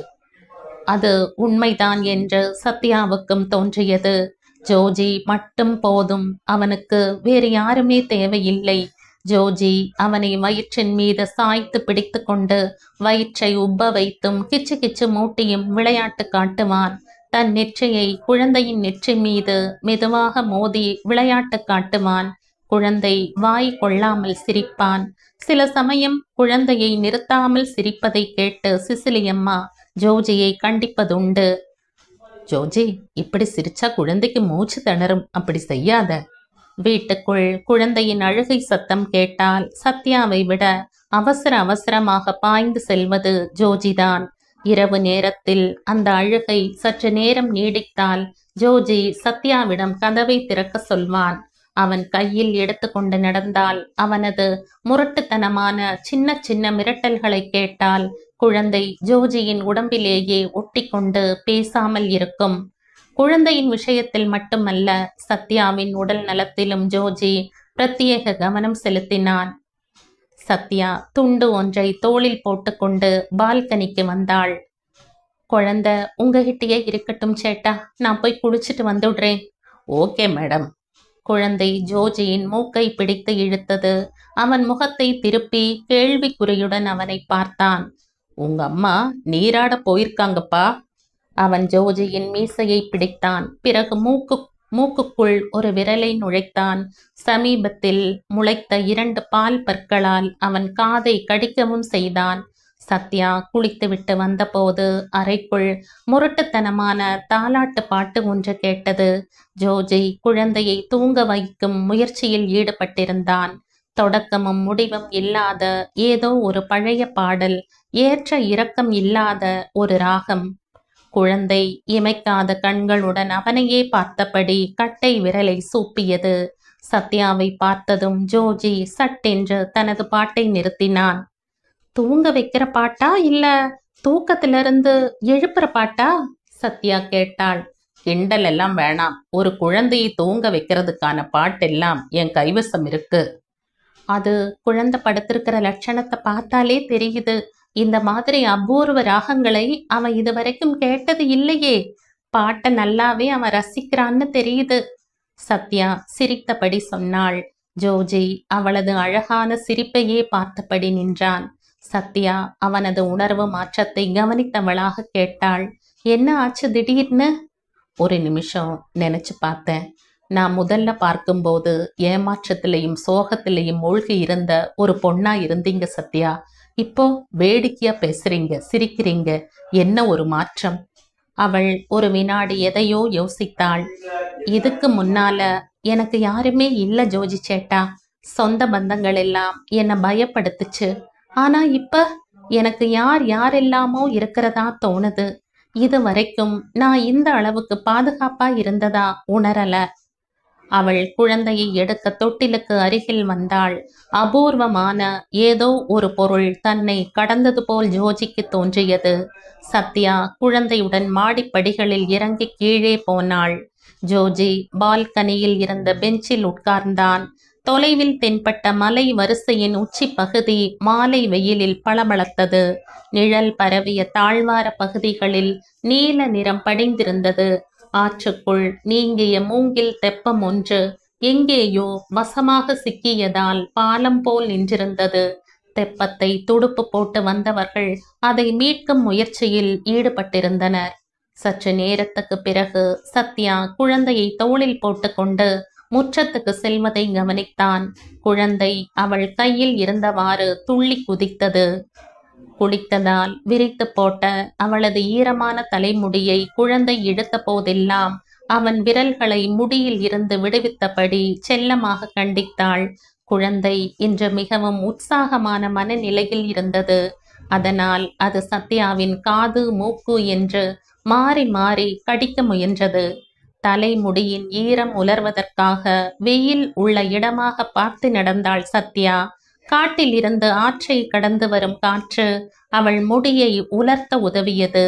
Speaker 1: அது உண்மைதான் என்று சத்யாவுக்கும் தோன்றியது. ஜோஜி மட்டும் போதும், அவனுக்கு வேறு யாருமே தேவையில்லை. ஜோஜி அவனை வயிற்றின் மீது சாய்த்து பிடித்து கொண்டு வயிற்றை உப்ப வைத்தும் கிச்சு கிச்சு மூட்டியும் விளையாட்டு காட்டுவான். தன் நெற்றியை குழந்தையின் நெற்றி மீது மெதுவாக மோதி விளையாட்டு காட்டுவான். குழந்தை வாய் கொள்ளாமல் சிரிப்பான். சில சமயம் குழந்தையை நிறுத்தாமல் சிரிப்பதை கேட்டு சிசிலியம்மா ஜோஜியை கண்டிப்பதுண்டு. ஜோஜி, இப்படி சிரிச்சா குழந்தைக்கு மூச்சு திணறும், அப்படி செய்யாத. வீட்டுக்குள் குழந்தையின் அழுகை சத்தம் கேட்டால் சத்யாவை விட அவசர அவசரமாக பாய்ந்து செல்வது ஜோஜிதான். இரவு நேரத்தில் அந்த அழுகை சற்று நேரம் நீடித்தால் ஜோஜி சத்யாவிடம் கதவை திறக்க சொல்வான். அவன் கையில் எடுத்துக்கொண்டு நடந்தால் அவனது முரட்டுத்தனமான சின்ன சின்ன மிரட்டல்களை கேட்டால் குழந்தை ஜோஜியின் உடம்பிலேயே ஒட்டி கொண்டு பேசாமல் இருக்கும். குழந்தையின் விஷயத்தில் மட்டுமல்ல, சத்யாவின் உடல் நலத்திலும் ஜோஜி பிரத்யேக கவனம் செலுத்தினான். சத்யா துண்டு ஒன்றை தோளில் போட்டுக்கொண்டு பால்கனிக்கு வந்தாள். குழந்தை உங்ககிட்டயே இருக்கட்டும் சேட்டா, நான் போய் குளிச்சுட்டு வந்துடுறேன். Okay madam. குழந்தை ஜோஜியின் மூக்கை பிடித்து இழுத்தது. அவன் முகத்தை திருப்பி கேள்விக்குறியுடன் அவனை பார்த்தான். உங்க அம்மா நீராட போயிருக்காங்கப்பா. அவன் ஜோஜியின் மீசையை பிடித்தான். பிறகு மூக்குக்குள் ஒரு விரலை நுழைத்தான். சமீபத்தில் முளைத்த 2 பால் பற்களால் அவன் காதை கடிக்கவும் செய்தான். சத்யா குளித்துவிட்டு வந்தபோது அறைக்குள் முரட்டுத்தனமான தாலாட்டு பாட்டு ஒன்று கேட்டது. ஜோஜி குழந்தையை தூங்க வைக்கும் முயற்சியில் ஈடுபட்டிருந்தான். தொடக்கமும் முடிவும் இல்லாத ஏதோ ஒரு பழைய பாடல், ஏற்ற இரக்கம் இல்லாத ஒரு ராகம். குழந்தை இமைக்காத கண்களுடன் அவனையே பார்த்தபடி கட்டை விரலை சூப்பியது. சத்யாவை பார்த்ததும் ஜோஜி சட்டென்று தனது பாட்டை நிறுத்தினான். தூங்க வைக்கிற பாட்டா இல்ல தூக்கத்திலிருந்து எழுப்புற பாட்டா? சத்யா கேட்டாள். கிண்டல் எல்லாம் வேணாம். ஒரு குழந்தையை தூங்க வைக்கிறதுக்கான பாட்டெல்லாம் என் கைவசம் இருக்கு. அது குழந்தை படுத்திருக்கிற லட்சணத்தை பார்த்தாலே தெரியுது. இந்த மாதிரி அபூர்வ ராகங்களை அவன் இதுவரைக்கும் கேட்டது இல்லையே. பாட்டை நல்லாவே அவன் ரசிக்கிறான்னு தெரியுது. சத்யா சிரித்தபடி சொன்னாள். ஜோஜி அவளது அழகான சிரிப்பையே பார்த்தபடி நின்றான். சத்யா அவனது உணர்வு மாற்றத்தை கவனித்தவளாக கேட்டாள். என்ன ஆச்சு திடீர்னு? ஒரு நிமிஷம் நினைச்சு பார்த்தேன். நான் முதல்ல பார்க்கும்போது ஏமாற்றத்திலையும் சோகத்திலையும் மூழ்கி இருந்த ஒரு பொண்ணா இருந்தீங்க சத்யா. இப்போ வேடிக்கையா பேசுறீங்க, சிரிக்கிறீங்க. என்ன ஒரு மாற்றம்! அவள் ஒரு வினாடி எதையோ யோசித்தாள். இதுக்கு முன்னால எனக்கு யாருமே இல்ல ஜோஜி சேட்டா. சொந்த பந்தங்கள் எல்லாம் என்னை பயப்படுத்துச்சு. ஆனா இப்ப எனக்கு யாரெல்லாமோ இருக்கிறதா தோணுது. இது வரைக்கும் நான் இந்த அளவுக்கு பாதுகாப்பா இருந்ததா உணரல. அவள் குழந்தையை எடுக்க தொட்டிலுக்கு அருகில் வந்தாள். அபூர்வமான ஏதோ ஒரு பொருள் தன்னை கடந்தது போல் ஜோஜிக்கு தோன்றியது. சத்யா குழந்தையுடன் மாடிப்படிகளில் இறங்கி கீழே போனாள். ஜோஜி பால்கனியில் இருந்த பெஞ்சில் உட்கார்ந்தான். தொலைவில் தென்பட்ட மலை வரிசையின் உச்சி பகுதி மாலை வெயிலில் பளபளத்தது. நிழல் பரவிய தாழ்வார பகுதிகளில் நீல நிறம் படிந்திருந்தது. ஆற்றுக்குள் நீங்கிய மூங்கில் தெப்பம் ஒன்று எங்கேயோ வசமாக சிக்கியதால் பாலம் போல் நின்றிருந்தது. தெப்பத்தை துடுப்பு போட்டு வந்தவர்கள் அதை மீட்கும் முயற்சியில் ஈடுபட்டிருந்தனர். சற்று நேரத்துக்கு பிறகு சத்யா குழந்தையை தோளில் போட்டுக்கொண்டு முற்றத்துக்கு செல்வதை கவனித்தான். குழந்தை அவள் கையில் இருந்தவாறு துள்ளி குதித்தது. குளித்ததால் விரித்து போட்ட அவளது ஈரமான தலைமுடியை குழந்தை இழுத்த போதெல்லாம் அவன் விரல்களை முடியில் இருந்து விடுவித்தபடி செல்லமாக கண்டித்தாள். குழந்தை இன்று மிகவும் உற்சாகமான மனநிலையில் இருந்தது. அதனால் அது சத்யாவின் காது மூக்கு என்று மாறி மாறி கடிக்க முயன்றது. தலைமுடியின் ஈரம் உலர்வதற்காக வெயில் உள்ள இடமாக பார்த்து நடந்தாள் சத்யா. காட்டில் இருந்து ஆற்றை கடந்து வரும் காற்று அவள் முடியை உலர்த்த உதவியது.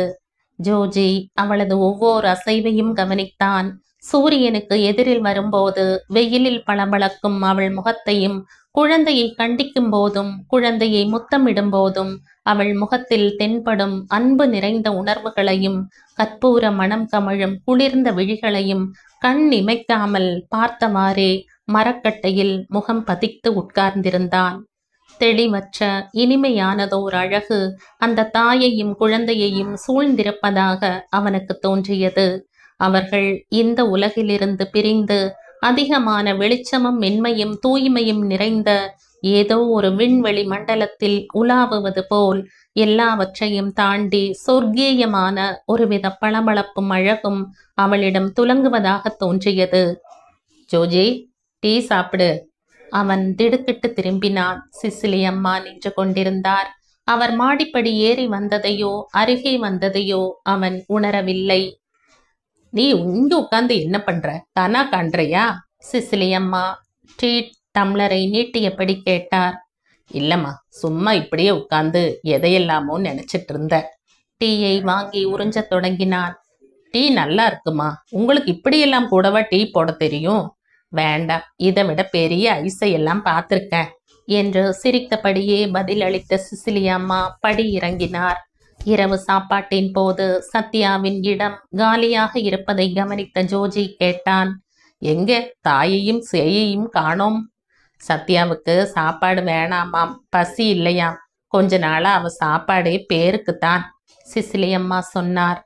Speaker 1: ஜோஜி அவளது ஒவ்வொரு அசைவையும் கவனித்தான். சூரியனுக்கு எதிரில் வரும்போது வெயிலில் பளபளக்கும் அவள் முகத்தையும், குழந்தையை கண்டிக்கும் போதும் குழந்தையை முத்தமிடும் போதும் அவள் முகத்தில் தென்படும் அன்பு நிறைந்த உணர்வுகளையும், கற்பூர மனம் கமழும் குளிர்ந்த விழிகளையும் கண் இமைக்காமல் பார்த்தவாறே மரக்கட்டையில் முகம் பதித்து உட்கார்ந்திருந்தான். தெளிவற்ற இனிமையானதோர் அழகு அந்த தாயையும் குழந்தையையும் சூழ்ந்திருப்பதாக அவனுக்கு தோன்றியது. அவர்கள் இந்த உலகிலிருந்து பிரிந்து அதிகமான வெளிச்சமும் மென்மையும் தூய்மையும் நிறைந்த ஏதோ ஒரு விண்வெளி மண்டலத்தில் உலாவுவது போல் எல்லாவற்றையும் தாண்டி சொர்க்கீயமான ஒருவித பளபளப்பும் அழகும் அவளிடம் துலங்குவதாக தோன்றியது. ஜோஜி, டீ சாப்பிடு. அவன் திடுக்கிட்டு திரும்பினான். சிசிலி அம்மா நின்று கொண்டிருந்தார். அவர் மாடிப்படி ஏறி வந்ததையோ அருகே வந்ததையோ அவன் உணரவில்லை. நீ இங்க உட்கார்ந்து என்ன பண்ற? கனா காண்றையா? சிசிலி அம்மா டீ டம்ளரை நீட்டியபடி கேட்டார். இல்லம்மா, சும்மா இப்படியே உட்கார்ந்து எதையெல்லாமோ நினைச்சிட்டு இருந்த. டீயை வாங்கி உறிஞ்ச தொடங்கினான். டீ நல்லா இருக்குமா? உங்களுக்கு இப்படியெல்லாம் கூடவா டீ போட தெரியும்? வேண்டாம், இதை விட பெரிய ஐசையெல்லாம் பார்த்துருக்கேன் என்று சிரித்தபடியே பதில் அளித்த சிசிலி அம்மா படி இறங்கினார். இரவு சாப்பாட்டின் போது சத்யாவின் இடம் காலியாக இருப்பதை கவனித்த ஜோஜி கேட்டான். எங்க தாயையும் சேயையும் காணோம்? சத்யாவுக்கு சாப்பாடு வேணாமாம், பசி இல்லையாம். கொஞ்ச நாளா அவ சாப்பாடே பேருக்குத்தான், சிசிலி அம்மா சொன்னார்.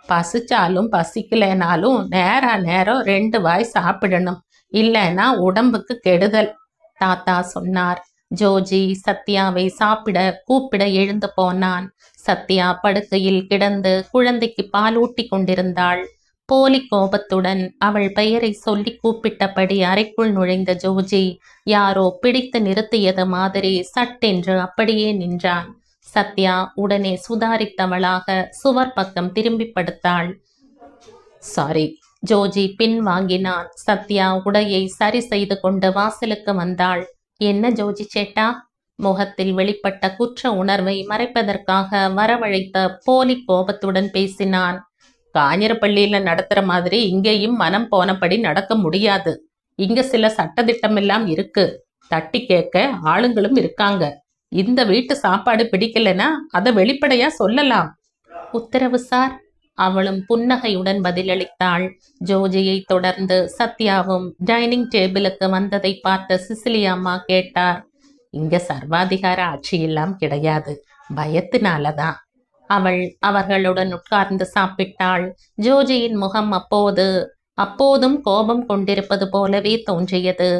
Speaker 1: பசிச்சாலும் பசிக்கலைனாலும் நேரம் 2 வாய் சாப்பிடணும், இல்லைன்னா உடம்புக்கு கெடுதல், தாத்தா சொன்னார். ஜோஜி சத்யாவை சாப்பிட கூப்பிட எழுந்து போனான். சத்யா படுக்கையில் கிடந்து குழந்தைக்கு பாலூட்டி கொண்டிருந்தாள். போலி கோபத்துடன் அவள் பெயரை சொல்லி கூப்பிட்டபடி அறைக்குள் நுழைந்த ஜோஜி யாரோ பிடித்து நிறுத்தியது மாதிரி சட்டென்று அப்படியே நின்றான். சத்யா உடனே சுதாரித்தவளாக சுவர் பக்கம் திரும்பி படுத்தாள். சாரி. ஜோஜி பின் வாங்கினான். சத்யா உடையை சரி செய்து கொண்டு வாசலுக்கு வந்தாள். என்ன ஜோஜி சேட்டா? முகத்தில் வெளிப்பட்ட குற்ற உணர்வை மறைப்பதற்காக வரவழைத்த போலி கோபத்துடன் பேசினான். காஞ்சிரப்பள்ளியில நடத்துற மாதிரி இங்கேயும் மனம் போனபடி நடக்க முடியாது. இங்க சில சட்டதிட்டம் எல்லாம் இருக்கு. தட்டி கேட்க ஆளுங்களும் இருக்காங்க. இந்த வீட்டு சாப்பாடு பிடிக்கலனா அதை வெளிப்படையா சொல்லலாம். உத்தரவு சார். அவளும் புன்னகையுடன் பதிலளித்தாள். ஜோஜியை தொடர்ந்து சத்யாவும் டைனிங் டேபிளுக்கு வந்ததை பார்த்த சிசிலி அம்மா கேட்டார். இங்க சர்வாதிகார ஆட்சியெல்லாம் கிடையாது, பயத்தினாலதான். அவள் அவர்களுடன் உட்கார்ந்து சாப்பிட்டாள். ஜோஜியின் முகம் அப்போதும் கோபம் கொண்டிருப்பது போலவே தோன்றியது.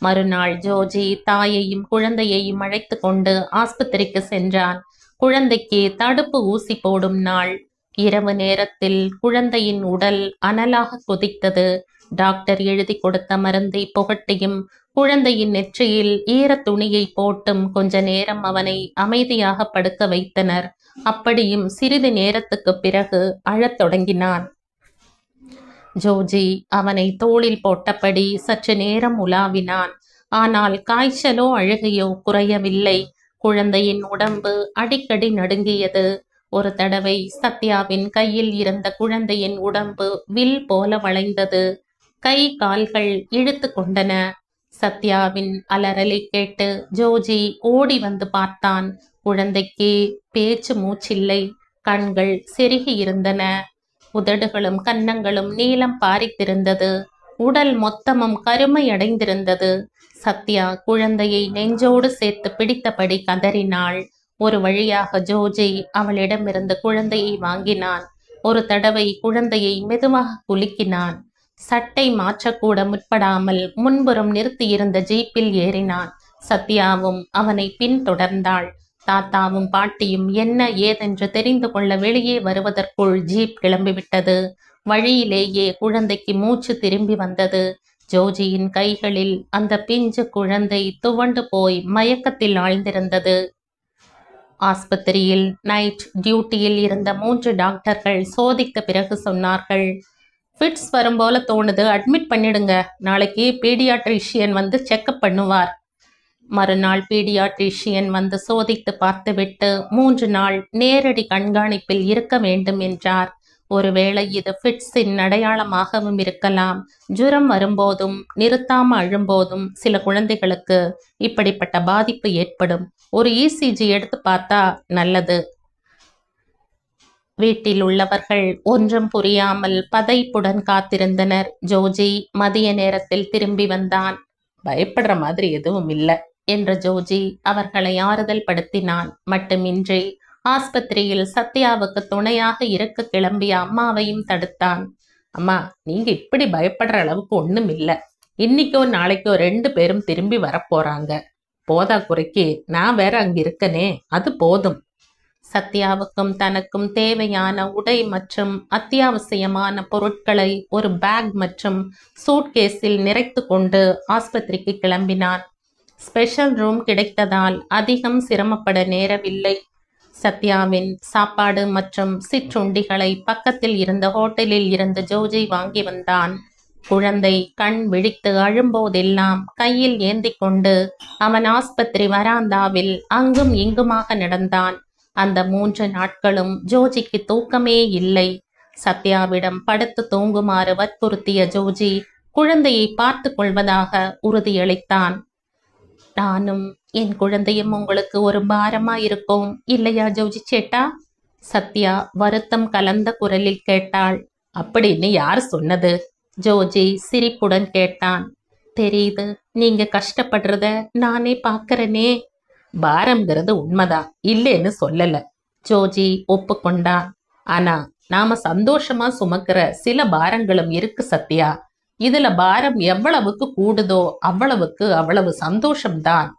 Speaker 1: மறுநாள் ஜோஜி தாயையும் குழந்தையையும் அழைத்து கொண்டு ஆஸ்பத்திரிக்கு சென்றான். குழந்தைக்கு தடுப்பு ஊசி போடும் நாள். இரவு நேரத்தில் குழந்தையின் உடல் அனலாக கொதித்தது. டாக்டர் எழுதி கொடுத்த மருந்தை புகட்டியும் குழந்தையின் நெற்றியில் ஈர துணியை போட்டும் கொஞ்ச நேரம் அவனை அமைதியாக படுக்க வைத்தனர். அப்படியும் சிறிது நேரத்துக்கு பிறகு அழத் தொடங்கினான். ஜோஜி அவனை தோளில் போட்டபடி சற்று நேரம் உலாவினான். ஆனால் காய்ச்சலோ அழுகையோ குறையவில்லை. குழந்தையின் உடம்பு அடிக்கடி நடுங்கியது. ஒரு தடவை சத்யாவின் கையில் இருந்த குழந்தையின் உடம்பு வில் போல வளைந்தது. கை கால்கள் இழுத்து கொண்டன. சத்யாவின் அலறலை கேட்டு ஜோஜி ஓடி வந்து பார்த்தான். குழந்தைக்கு பேச்சு மூச்சில்லை. கண்கள் செருகி இருந்தன. உதடுகளும் கன்னங்களும் நீலம் பாரித்திருந்தது. உடல் மொத்தமும் கருமை அடைந்திருந்தது. சத்யா குழந்தையை நெஞ்சோடு சேர்த்து பிடித்தபடி கதறினாள். ஒரு வழியாக ஜோஜி அவளிடமிருந்து குழந்தையை வாங்கினான். ஒரு தடவை குழந்தையை மெதுவாக குலுக்கினான். சட்டை மாற்றக்கூட முற்படாமல் முன்புறம் நிறுத்தியிருந்த ஜீப்பில் ஏறினான். சத்யாவும் அவனை பின்தொடர்ந்தாள். தாத்தாவும் பாட்டியும் என்ன ஏதென்று தெரிந்து கொள்ள வெளியே வருவதற்குள் ஜீப் கிளம்பிவிட்டது. வழியிலேயே குழந்தைக்கு மூச்சு திரும்பி வந்தது. ஜோஜியின் கைகளில் அந்த பிஞ்சு குழந்தை துவண்டு போய் மயக்கத்தில் ஆழ்ந்திருந்தது. ஆஸ்பத்திரியில் நைட் டியூட்டியில் இருந்த 3 டாக்டர்கள் சோதித்த பிறகு சொன்னார்கள், ஃபிட்ஸ் வரும் போல தோணுது, அட்மிட் பண்ணிடுங்க. நாளைக்கு பீடியாட்ரிஷியன் வந்து செக்அப் பண்ணுவார். மறுநாள் பீடியாட்ரிஷியன் வந்து சோதித்து பார்த்துவிட்டு 3 நாள் நேரடி கண்காணிப்பில் இருக்க வேண்டும் என்றார். ஒருவேளை இது ஃபிட்ஸின் அடையாளமாகவும் இருக்கலாம். ஜுரம் வரும்போதும் நிறுத்தாம அழும்போதும் சில குழந்தைகளுக்கு இப்படிப்பட்ட பாதிப்பு ஏற்படும். ஒரு இசிஜி எடுத்து பார்த்தா நல்லது. வீட்டில் உள்ளவர்கள் ஒன்றும் புரியாமல் பதைப்புடன் காத்திருந்தனர். ஜோஜி மதிய நேரத்தில் திரும்பி வந்தான். பயப்படுற மாதிரி எதுவும் இல்லை என்ற ஜோஜி அவர்களை ஆறுதல் படுத்தினான். மட்டுமின்றி ஆஸ்பத்திரியில் சத்யாவுக்கு துணையாக இருக்க கிளம்பிய அம்மாவையும் தடுத்தான். அம்மா, நீங்க இப்படி பயப்படுற அளவுக்கு ஒண்ணும் இல்லை. இன்னைக்கோ நாளைக்கோ 2 பேரும் திரும்பி வரப்போறாங்க. போதா குறைக்கு நான் வேற அங்க இருக்கனே, அது போதும். சத்யாவுக்கும் தனக்கும் தேவையான உடை மற்றும் அத்தியாவசியமான பொருட்களை ஒரு பேக் மற்றும் சூட்கேஸில் நிறைத்து கொண்டு ஆஸ்பத்திரிக்கு கிளம்பினான். ஸ்பெஷல் ரூம் கிடைத்ததால் அதிகம் சிரமப்பட நேரவில்லை. சத்யாவின் சாப்பாடு மற்றும் சிற்றுண்டிகளை பக்கத்தில் இருந்த ஹோட்டலில் இருந்து ஜோஜி வாங்கி வந்தான். குழந்தை கண் விழித்து அழும்போதெல்லாம் கையில் ஏந்தி கொண்டு அவன் ஆஸ்பத்திரி வராந்தாவில் அங்கும் இங்குமாக நடந்தான். அந்த 3 நாட்களும் ஜோஜிக்கு தூக்கமே இல்லை. சத்யாவிடம் படுத்து தூங்குமாறு வற்புறுத்திய ஜோஜி குழந்தையை பார்த்து கொள்வதாக உறுதியளித்தான். நானும் என் குழந்தையும் உங்களுக்கு ஒரு பாரமா இருக்கோம் இல்லையா ஜோஜி சேட்டா? சத்யா வருத்தம் கலந்த குரலில் கேட்டாள். அப்படின்னு யார் சொன்னது? ஜோஜி சிரிப்புடன் கேட்டான். தெரியுது, நீங்க கஷ்டப்படுறத நானே பாக்கிறனே. பாரம்ங்கிறது உண்மைதான், இல்லைன்னு சொல்லல. ஜோஜி ஒப்புக்கொண்டான். ஆனா நாம சந்தோஷமா சுமக்கிற சில பாரங்களும் இருக்கு சத்யா. இதுல பாரம் எவ்வளவுக்கு கூடுதோ அவ்வளவு சந்தோஷம்தான்.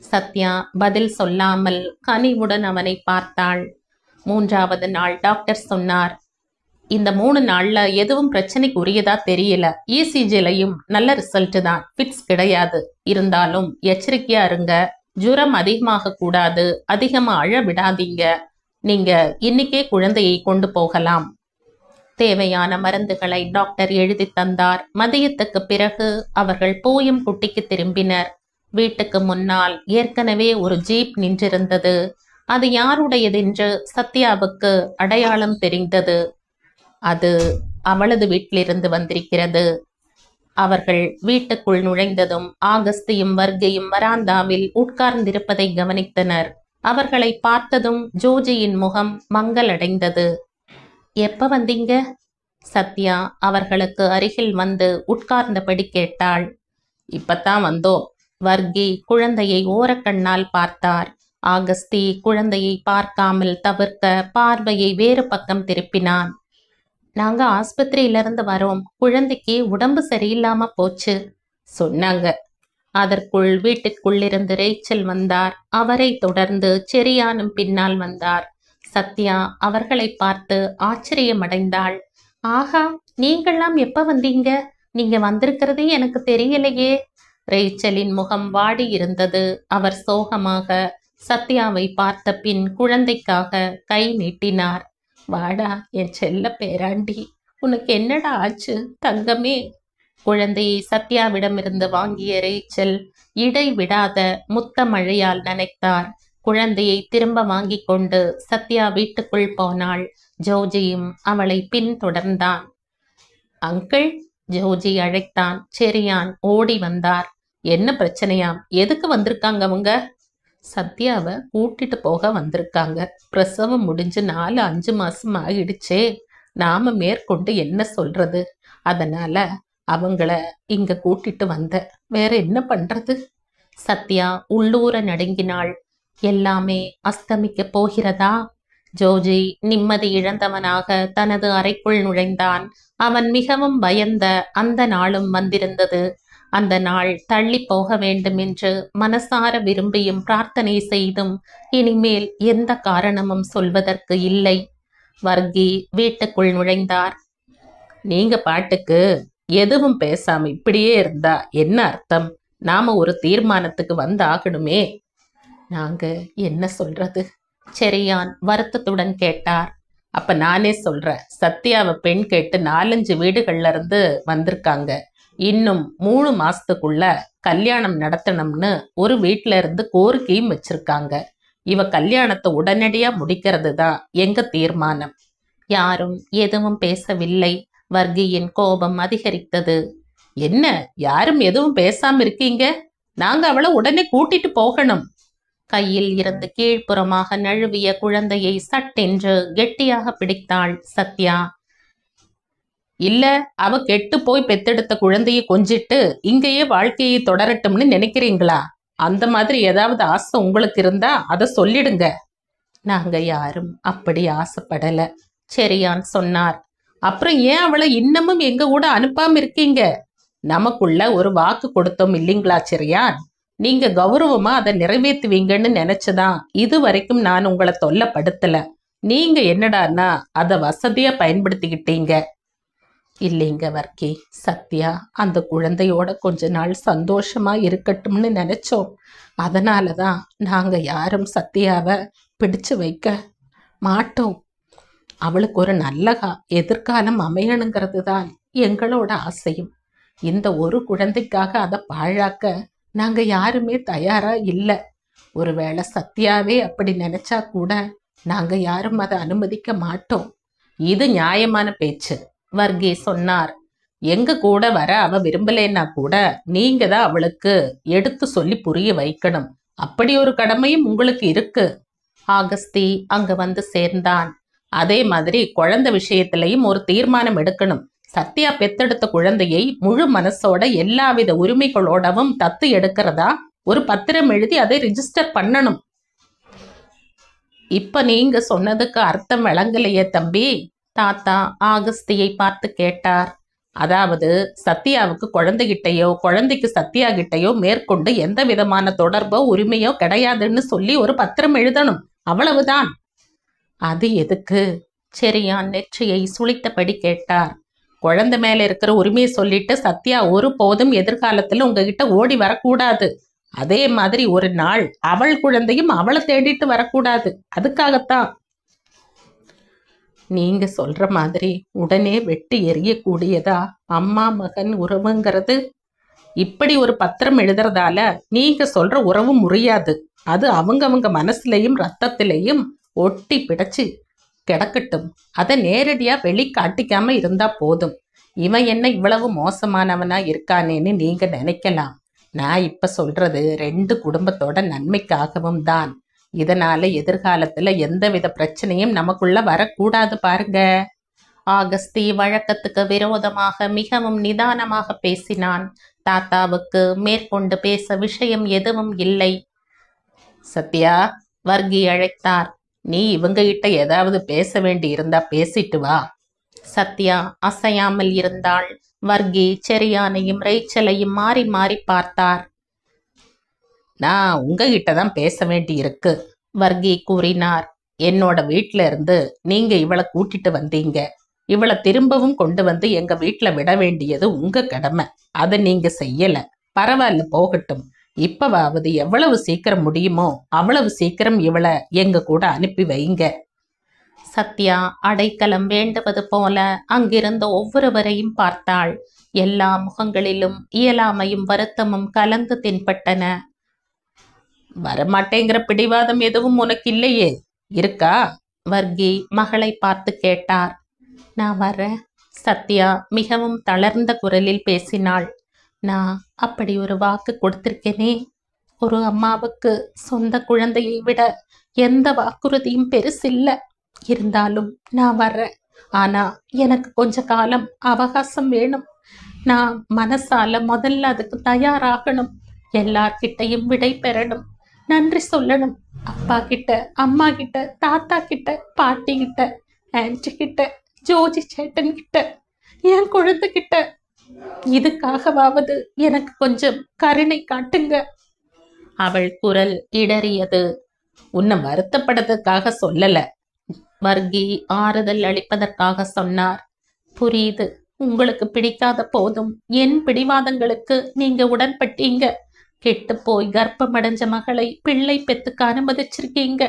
Speaker 1: சத்யா பதில் சொல்லாமல் கனிவுடன் அவனை பார்த்தாள். 3வது நாள் டாக்டர் சொன்னார், இந்த 3 நாள்ல எதுவும் பிரச்சனைக்கு உரியதா தெரியல. இசிஜிலையும் நல்ல ரிசல்ட் தான், ஃபிட்ஸ் கிடையாது. இருந்தாலும் எச்சரிக்கையா இருங்க. ஜுரம் அதிகமாக கூடாது, அதிகமா அழ விடாதீங்க. நீங்க இன்னைக்கே குழந்தையை கொண்டு போகலாம். தேவையான மருந்துகளை டாக்டர் எழுதி தந்தார். மதியத்துக்கு பிறகு அவர்கள் போயும் குட்டிக்கு திரும்பினர். வீட்டுக்கு முன்னால் ஏற்கனவே ஒரு ஜீப் நின்றிருந்தது. அது யாருடையதென்று சத்யாவுக்கு அடையாளம் தெரிந்தது. அது அவளது வீட்டிலிருந்து வந்திருக்கிறது. அவர்கள் வீட்டுக்குள் நுழைந்ததும் ஆகஸ்தியும் வர்க்கையும் வராந்தாவில் உட்கார்ந்திருப்பதை கவனித்தனர். அவர்களை பார்த்ததும் ஜோஜியின் முகம் மங்கலடைந்தது. எப்ப வந்தீங்க? சத்யா அவர்களுக்கு அருகில் வந்து உட்கார்ந்தபடி கேட்டாள். இப்பத்தான் வந்தோம். வர்கி குழந்தையை ஓரக்கண்ணால் பார்த்தார். ஆகஸ்தி குழந்தையை பார்க்காமல் தவிர்க்க பார்வையை வேறு பக்கம் திருப்பினான். நாங்க ஆஸ்பத்திரியிலிருந்து வரோம். குழந்தைக்கு உடம்பு சரியில்லாம போச்சு சொன்னாங்க. அதற்குள் வீட்டிற்குள்ளிருந்து ரேச்சல் வந்தார். அவரை தொடர்ந்து செரியானும் பின்னால் வந்தார். சத்யா அவர்களை பார்த்து ஆச்சரியமடைந்தாள். ஆஹா, நீங்கள்லாம் எப்ப வந்தீங்க? நீங்க வந்திருக்கிறதே எனக்கு தெரியலையே. ரேச்சலின் முகம் வாடி இருந்தது. அவர் சோகமாக சத்யாவை பார்த்த பின் குழந்தைக்காக கை நீட்டினார். வாடா என் செல்ல பேராண்டி, உனக்கு என்னடா ஆச்சு தங்கமே? குழந்தையை சத்யாவிடமிருந்து வாங்கிய ரேச்சல் இடைவிடாத முத்த மழையால் நனைத்தார். குழந்தையை திரும்ப வாங்கி கொண்டு சத்யா வீட்டுக்குள் போனாள். ஜோஜியும் அவளை பின்தொடர்ந்தான். அங்கிள், ஜோஜி அழைத்தான். செரியான் ஓடி வந்தார். என்ன பிரச்சனையாம்? எதுக்கு வந்திருக்காங்க அவங்க? சத்யாவை கூட்டிட்டு போக வந்திருக்காங்க. பிரசவம் முடிஞ்சு 4-5 மாசம் ஆயிடுச்சே. நாம மேற்கொண்டு என்ன சொல்றது? அதனால அவங்கள இங்க கூட்டிட்டு வந்த. வேற என்ன பண்றது? சத்யா உள்ளூர நடுங்கினாள். எல்லாமே அஸ்தமிக்க போகிறதா? ஜோஜி நிம்மதி இழந்தவனாக தனது அறைக்குள் நுழைந்தான். அவன் மிகவும் பயந்த அந்த நாளும் வந்திருந்தது. அந்த நாள் தள்ளி போக வேண்டும் என்று மனசார விரும்பியும் பிரார்த்தனை செய்தும் இனிமேல் எந்த காரணமும் சொல்வதற்கு இல்லை. வர்கி வீட்டுக்குள் நுழைந்தார். நீங்க பாட்டுக்கு எதுவும் பேசாம இப்படியே இருந்தா என்ன அர்த்தம்? நாம ஒரு தீர்மானத்துக்கு வந்தாகணுமே. நாங்க என்ன சொல்றது? செரியான் வருத்தத்துடன் கேட்டார். அப்ப நானே சொல்றேன். சத்யாவை பெண் கேட்டு 4-5 வீடுகள்ல இருந்து வந்திருக்காங்க. இன்னும் 3 மாசத்துக்குள்ள கல்யாணம் நடத்தணும்னு ஒரு வீட்டுல இருந்து கோரிக்கையும் வச்சிருக்காங்க. இவ கல்யாணத்தை உடனடியா முடிக்கிறது தான் எங்க தீர்மானம். யாரும் எதுவும் பேசவில்லை. வர்கியின் கோபம் அதிகரித்தது. என்ன யாரும் எதுவும் பேசாம இருக்கீங்க? நாங்க அவளை உடனே கூட்டிட்டு போகணும். கையில் இருந்து கீழ்ப்புறமாக நழுவிய குழந்தையை சட்டென்று கெட்டியாக பிடித்தாள் சத்யா. இல்ல, அவ கெட்டு போய் பெத்தெடுத்த குழந்தையை கொஞ்சிட்டு இங்கேயே வாழ்க்கையை தொடரட்டும்னு நினைக்கிறீங்களா? அந்த மாதிரி ஏதாவது ஆசை உங்களுக்கு இருந்தா அதை சொல்லிடுங்க. நாங்க யாரும் அப்படி ஆசைப்படல, செரியான் சொன்னார். அப்புறம் ஏன் அவளை இன்னமும் எங்க கூட அனுப்பாம இருக்கீங்க? நமக்குள்ள ஒரு வாக்கு கொடுத்தோம் இல்லைங்களா செரியான்? நீங்க கௌரவமா அதை நிறைவேற்றுவீங்கன்னு நினைச்சுதான் இது வரைக்கும் நான் உங்களை தொல்லைப்படுத்தல. நீங்க என்னடான்னா அதை வசதியா பயன்படுத்திக்கிட்டீங்க. இல்லைங்க வர்க்கி, சத்யா அந்த குழந்தையோட கொஞ்ச நாள் சந்தோஷமா இருக்கட்டும்னு நினைச்சோம். அதனாலதான் நாங்க யாரும் சத்யாவை பிடிச்சு வைக்க மாட்டோம். அவளுக்கு ஒரு நல்ல எதிர்காலம் அமையணுங்கிறது தான் எங்களோட ஆசையும். இந்த ஒரு குழந்தைக்காக அதை பாழாக்க நாங்க யாருமே தயாரா இல்லை. ஒருவேளை சத்யாவே அப்படி நினைச்சா கூட நாங்க யாரும் அதை அனுமதிக்க மாட்டோம். இது நியாயமான பேச்சு, வர்கி சொன்னார். எங்க கூட வர அவ விரும்பலைன்னா கூட நீங்க தான் அவளுக்கு எடுத்து சொல்லி புரிய வைக்கணும். அப்படி ஒரு கடமையும் உங்களுக்கு இருக்கு. ஆகஸ்தி அங்க வந்து சேர்ந்தான். அதே மாதிரி குழந்தை விஷயத்திலையும் ஒரு தீர்மானம் எடுக்கணும். சத்யா பெத்தெடுத்த குழந்தையை முழு மனசோட எல்லாவித உரிமைகளோடவும் தத்து எடுக்கிறதா ஒரு பத்திரம் எழுதி அதை ரிஜிஸ்டர் பண்ணணும். இப்ப நீங்க சொன்னதுக்கு அர்த்தம் விளங்கலையே தம்பி. தாத்தா ஆகஸ்தியை பார்த்து கேட்டார். அதாவது சத்யாவுக்கு குழந்தைகிட்டையோ குழந்தைக்கு சத்யா கிட்டையோ மேற்கொண்டு எந்த விதமான தொடர்போ உரிமையோ கிடையாதுன்னு சொல்லி ஒரு பத்திரம் எழுதணும், அவ்வளவுதான். அது எதுக்கு? செரியான் நெற்றியை சுளித்தபடி கேட்டார். குழந்தை மேல இருக்கிற உரிமையை சொல்லிட்டு சத்யா ஒரு போதும் எதிர்காலத்துல உங்ககிட்ட ஓடி வரக்கூடாது. அதே மாதிரி ஒரு நாள் அவள் குழந்தையும் அவளை தேடிட்டு வரக்கூடாது. அதுக்காகத்தான். நீங்க சொல்ற மாதிரி உடனே வெட்டி எறியக்கூடியதா அம்மா மகன் உறவுங்கிறது? இப்படி ஒரு பத்திரம் எழுதுறதால நீங்க சொல்ற உறவு முறியாது. அது அவங்கவங்க மனசுலையும் ரத்தத்திலையும் ஒட்டி பிடிச்சு கிடக்கட்டும். அதை நேரடியா வெளிக்காட்டிக்காம இருந்தா போதும். இவன் என்ன இவ்வளவு மோசமானவனா இருக்கானேன்னு நீங்க நினைக்கலாம். நான் இப்ப சொல்றது 2 குடும்பத்தோட நன்மைக்காகவும் தான். இதனால எதிர்காலத்துல எந்தவித பிரச்சனையும் நமக்குள்ள வரக்கூடாது பாருங்க. ஆகஸ்தி வழக்கத்துக்கு விரோதமாக மிகவும் நிதானமாக பேசினான். தாத்தாவுக்கு மேற்கொண்டு பேச விஷயம் எதுவும் இல்லை. சத்யா, வர்கி அழைத்தார். நீ இவங்க கிட்ட ஏதாவது பேச வேண்டி இருந்தா பேசிட்டு வா. சத்யா அசையாமல் இருந்தாள். வர்கி செரியானையும் ரேச்சலையும் மாறி மாறி பார்த்தார். நான் உங்ககிட்ட தான் பேச வேண்டி இருக்கு, வர்கி கூறினார். என்னோட வீட்டுல இருந்து நீங்க இவளை கூட்டிட்டு வந்தீங்க. இவளை திரும்பவும் கொண்டு வந்து எங்க வீட்டுல விட வேண்டியது உங்க கடமை. அதை நீங்க செய்யல. பரவாயில்ல, போகட்டும். இப்பவாவது எவ்வளவு சீக்கிரம் முடியுமோ அவ்வளவு சீக்கிரம் இவளை எங்க கூட அனுப்பி வைங்க. சத்யா அடைக்கலம் வேண்டுவது போல அங்கிருந்த ஒவ்வொருவரையும் பார்த்தாள். எல்லா முகங்களிலும் இயலாமையும் வருத்தமும் கலந்து தென்பட்டன. வரமாட்டேங்கிற பிடிவாதம் எதுவும் உனக்கு இல்லையே? இருக்கா? வர்கி மகளை பார்த்து கேட்டார். நான் வரேன், சத்யா மிகவும் தளர்ந்த குரலில் பேசினாள். நான் அப்படி ஒரு வாக்கு கொடுத்திருக்கேனே. ஒரு அம்மாவுக்கு சொந்த குழந்தையை விட எந்த வாக்குறுதியும் பெருசில்ல. இருந்தாலும் நான் வர்றேன். ஆனா எனக்கு கொஞ்ச காலம் அவகாசம் வேணும். நான் மனசால முதல்ல அதுக்கு தயாராகணும். எல்லார்கிட்டையும் விடை பெறணும், நன்றி சொல்லணும். அப்பா கிட்ட, அம்மா கிட்ட, தாத்தா கிட்ட, பாட்டி கிட்ட, ஆன்டி கிட்ட, ஜோஜி சேட்டன் கிட்ட, என் குழந்தை கிட்ட. இதுக்காகவாவது எனக்கு கொஞ்சம் கருணை காட்டுங்க. அவள் குரல் இடறியது. உன்னை வருத்தப்படுறதுக்காக சொல்லல, வர்கி ஆறுதல் அளிப்பதற்காக சொன்னார். புரியுது, உங்களுக்கு பிடிக்காத போதும் என் பிடிவாதங்களுக்கு நீங்க உடன்பட்டீங்க. கெட்டு போய் கர்ப்பமடைஞ்ச மகளை பிள்ளை பெத்துக்க அனுமதிச்சிருக்கீங்க.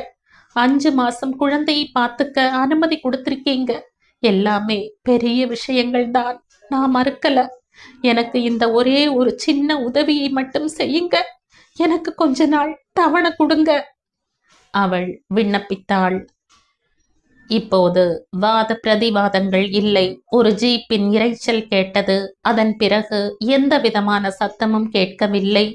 Speaker 1: 5 மாசம் குழந்தையை பார்த்துக்க அனுமதி கொடுத்திருக்கீங்க. எல்லாமே பெரிய விஷயங்கள் தான், நான் மறுக்கல. எனக்கு இந்த ஒரே ஒரு சின்ன உதவியை மட்டும் செய்யுங்க. எனக்கு கொஞ்ச நாள் தவணை கொடுங்க, அவள் விண்ணப்பித்தாள். இப்போது வாத பிரதிவாதங்கள் இல்லை. ஒரு ஜீப்பின் இரைச்சல் கேட்டது. அதன் பிறகு எந்த விதமான சத்தமும் கேட்கவில்லை.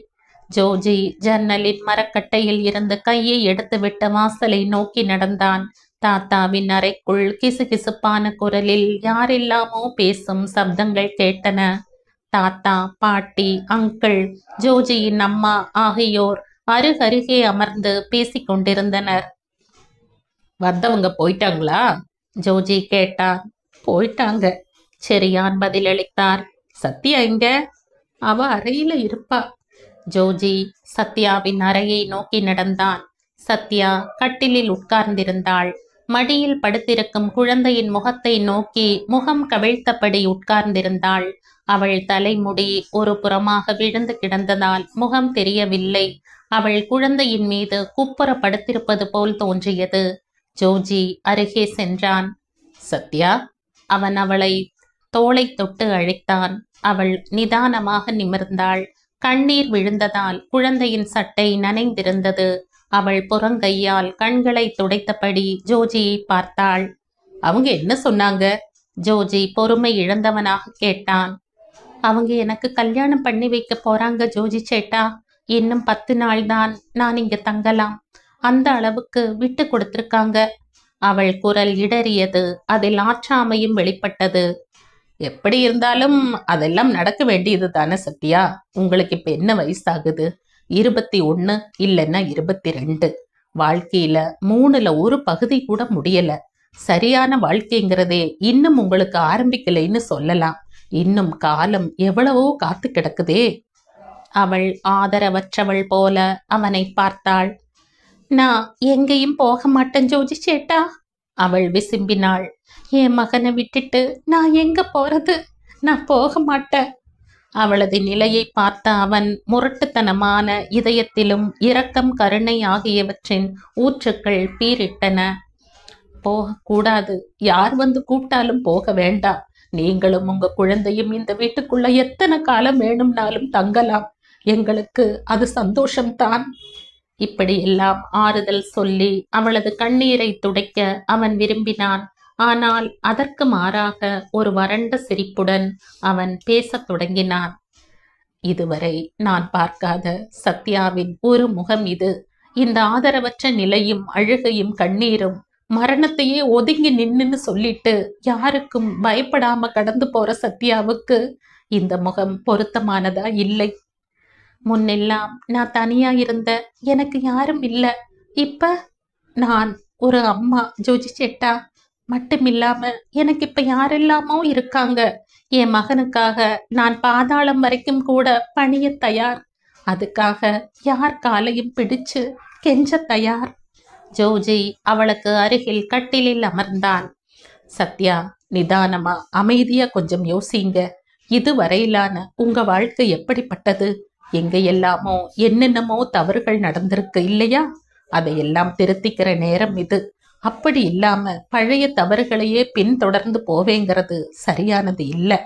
Speaker 1: ஜோஜி ஜன்னலின் மரக்கட்டையில் இருந்து கையை எடுத்துவிட்டு வாசலை நோக்கி நடந்தான். தாத்தாவின் அறைக்குள் கிசுகிசுப்பான குரலில் யாரெல்லாமோ பேசும் சப்தங்கள் கேட்டன. தாத்தா, பாட்டி, அங்கிள், ஜோஜியின் அம்மா ஆகியோர் அருகருகே அமர்ந்து பேசிக் கொண்டிருந்தனர். வந்தவங்க போயிட்டாங்களா? ஜோஜி கேட்டார். போயிட்டாங்க, செரியான் பதிலளித்தார். சத்யா எங்க? அவ அறையில இருப்பா. ஜோஜி சத்யாவின் அறையை நோக்கி நடந்தான். சத்யா கட்டிலில் உட்கார்ந்திருந்தாள். மடியில் படுத்திருக்கும் குழந்தையின் முகத்தை நோக்கி முகம் கவிழ்த்தபடி உட்கார்ந்திருந்தாள். அவள் தலைமுடி ஒரு புறமாக விழுந்து கிடந்ததால் முகம் தெரியவில்லை. அவள் குழந்தையின் மீது குப்புற படுத்திருப்பது போல் தோன்றியது. ஜோஜி அருகே சென்றான். சத்யா, அவன் அவளை தோளை தொட்டு அழைத்தான். அவள் நிதானமாக நிமிர்ந்தாள். கண்ணீர் விழுந்ததால் குழந்தையின் சட்டை நனைந்திருந்தது. அவள் புறங்கையால் கண்களை துடைத்தபடி ஜோஜியை பார்த்தாள். அவங்க என்ன சொன்னாங்க? ஜோஜி பொறுமை இழந்தவனாக கேட்டான். அவங்க எனக்கு கல்யாணம் பண்ணி வைக்க போறாங்க ஜோஜி சேட்டா. இன்னும் 10 நாள் தான் நான் இங்க தங்கலாம். அந்த அளவுக்கு விட்டு கொடுத்திருக்காங்க. அவள் குரல் இடறியது. அதில் ஆற்றாமையும் வெளிப்பட்டது. எப்படி இருந்தாலும் அதெல்லாம் நடக்க வேண்டியது தானே சத்யா. உங்களுக்கு இப்ப என்ன வயசாகுது? 21 இல்லைன்னா 22. வாழ்க்கையில 3ல் ஒரு பகுதி கூட முடியல. சரியான வாழ்க்கைங்கிறதே இன்னும் உங்களுக்கு ஆரம்பிக்கலைன்னு சொல்லலாம். இன்னும் காலம் எவ்வளவோ காத்து கிடக்குதே. அவள் ஆதரவற்றவள் போல அவனை பார்த்தாள். நான் எங்கேயும் போக மாட்டேன் ஜோஜி சேட்டா, அவள் விசும்பினாள். என் மகனை விட்டுட்டு நான் எங்க போறது? நான் போக மாட்டேன். அவளது நிலையை பார்த்த அவன் முரட்டுத்தனமான இதயத்திலும் இரக்கம், கருணை ஆகியவற்றின் ஊற்றுக்கள் பீரிட்டன. போகக்கூடாது. யார் வந்து கூப்பிட்டாலும் போக வேண்டாம். நீங்களும் உங்க குழந்தையும் இந்த வீட்டுக்குள்ள எத்தனை காலம் வேணும்னாலும் தங்கலாம். எங்களுக்கு அது சந்தோஷம்தான். இப்படி எல்லாம் ஆறுதல் சொல்லி அவளது கண்ணீரை துடைக்க அவன் விரும்பினான். ஆனால் அதற்கு மாறாக ஒரு வறண்ட சிரிப்புடன் அவன் பேசத் தொடங்கினான். இதுவரை நான் பார்க்காத சத்யாவின் ஒரு முகம் இது. இந்த ஆதரவற்ற நிலையும் அழுகையும் கண்ணீரும், மரணத்தையே ஒதுங்கி நின்னுன்னு சொல்லிட்டு யாருக்கும் பயப்படாம கடந்து போற சத்யாவுக்கு இந்த முகம் பொருத்தமானதா இல்லை. முன்னெல்லாம் நான் தனியா இருந்த, எனக்கு யாரும் இல்லை. இப்ப நான் ஒரு அம்மா ஜோஜி சேட்டா. மட்டுமில்லாம எனக்கு இப்ப யாரெல்லாமோ இருக்காங்க. என் மகனுக்காக நான் பாதாளம் வரைக்கும் கூட பணிய தயார். அதுக்காக யார் காலையும் பிடிச்சு கெஞ்ச தயார். ஜோஜி அவளுக்கு அருகில் கட்டிலில் அமர்ந்தான். சத்யா, நிதானமா அமைதியா கொஞ்சம் யோசிங்க. இதுவரையிலான உங்க வாழ்க்கை எப்படிப்பட்டது? எங்க எல்லாமோ என்னென்னமோ தவறுகள் நடந்திருக்கு இல்லையா? அதையெல்லாம் திருத்திக்கிற நேரம் இது. அப்படி இல்லாம பழைய தவறுகளையே பின்தொடர்ந்து போவேங்கிறது சரியானது இல்லை.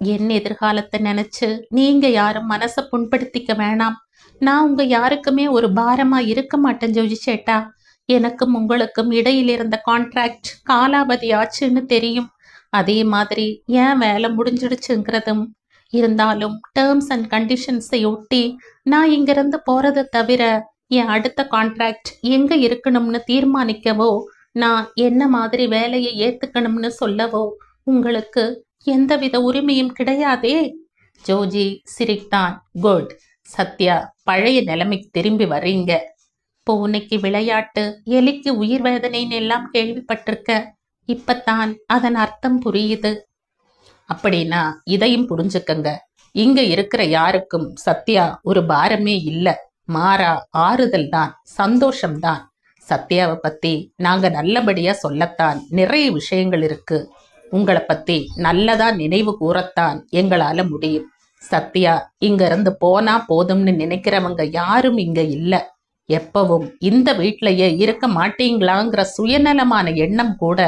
Speaker 1: என் எதிர்காலத்தை நினைச்சு நீங்க யாரும் மனசை புண்படுத்திக்க வேணாம். நான் உங்க யாருக்குமே ஒரு பாரமா இருக்க மாட்டேன் ஜோஜி சேட்டா. எனக்கும் உங்களுக்கும் இடையில் இருந்த கான்ட்ராக்ட் காலாவதி ஆச்சுன்னு தெரியும். அதே மாதிரி ஏன் வேலை முடிஞ்சிடுச்சுங்கிறதும் இருந்தாலும் டேர்ம்ஸ் அண்ட் கண்டிஷன்ஸை ஒட்டி நான் இங்கிருந்து போறதை தவிர என் அடுத்த கான்ட்ராக்ட் எங்க இருக்கணும்னு தீர்மானிக்கவோ, நான் என்ன மாதிரி வேலையை ஏத்துக்கணும்னு சொல்லவோ உங்களுக்கு எந்தவித உரிமையும் கிடையாதே. ஜோஜி சிரித்தான். குட், சத்யா, பழைய நிலைமைக்கு திரும்பி வர்றீங்க. பூனைக்கு விளையாட்டு, எலிக்கு உயிர் வேதனைன்னு எல்லாம் கேள்விப்பட்டிருக்க. இப்பத்தான் அதன் அர்த்தம் புரியுது. அப்படின்னா இதையும் புரிஞ்சுக்கங்க. இங்க இருக்கிற யாருக்கும் சத்யா ஒரு பாரமே இல்ல. மாறா ஆறுதல் தான், சந்தோஷம்தான். சத்யாவை பத்தி நாங்க நல்லபடியா சொல்லத்தான் நிறைய விஷயங்கள் இருக்கு. உங்களை பத்தி நல்லதா நினைவு கூறத்தான் எங்களால முடியும். சத்யா இங்க இருந்து போனா போதும்னு நினைக்கிறவங்க யாரும் இங்க இல்ல. எப்பவும் இந்த வீட்டிலேயே இருக்க மாட்டீங்களாங்கிற சுயநலமான எண்ணம் கூட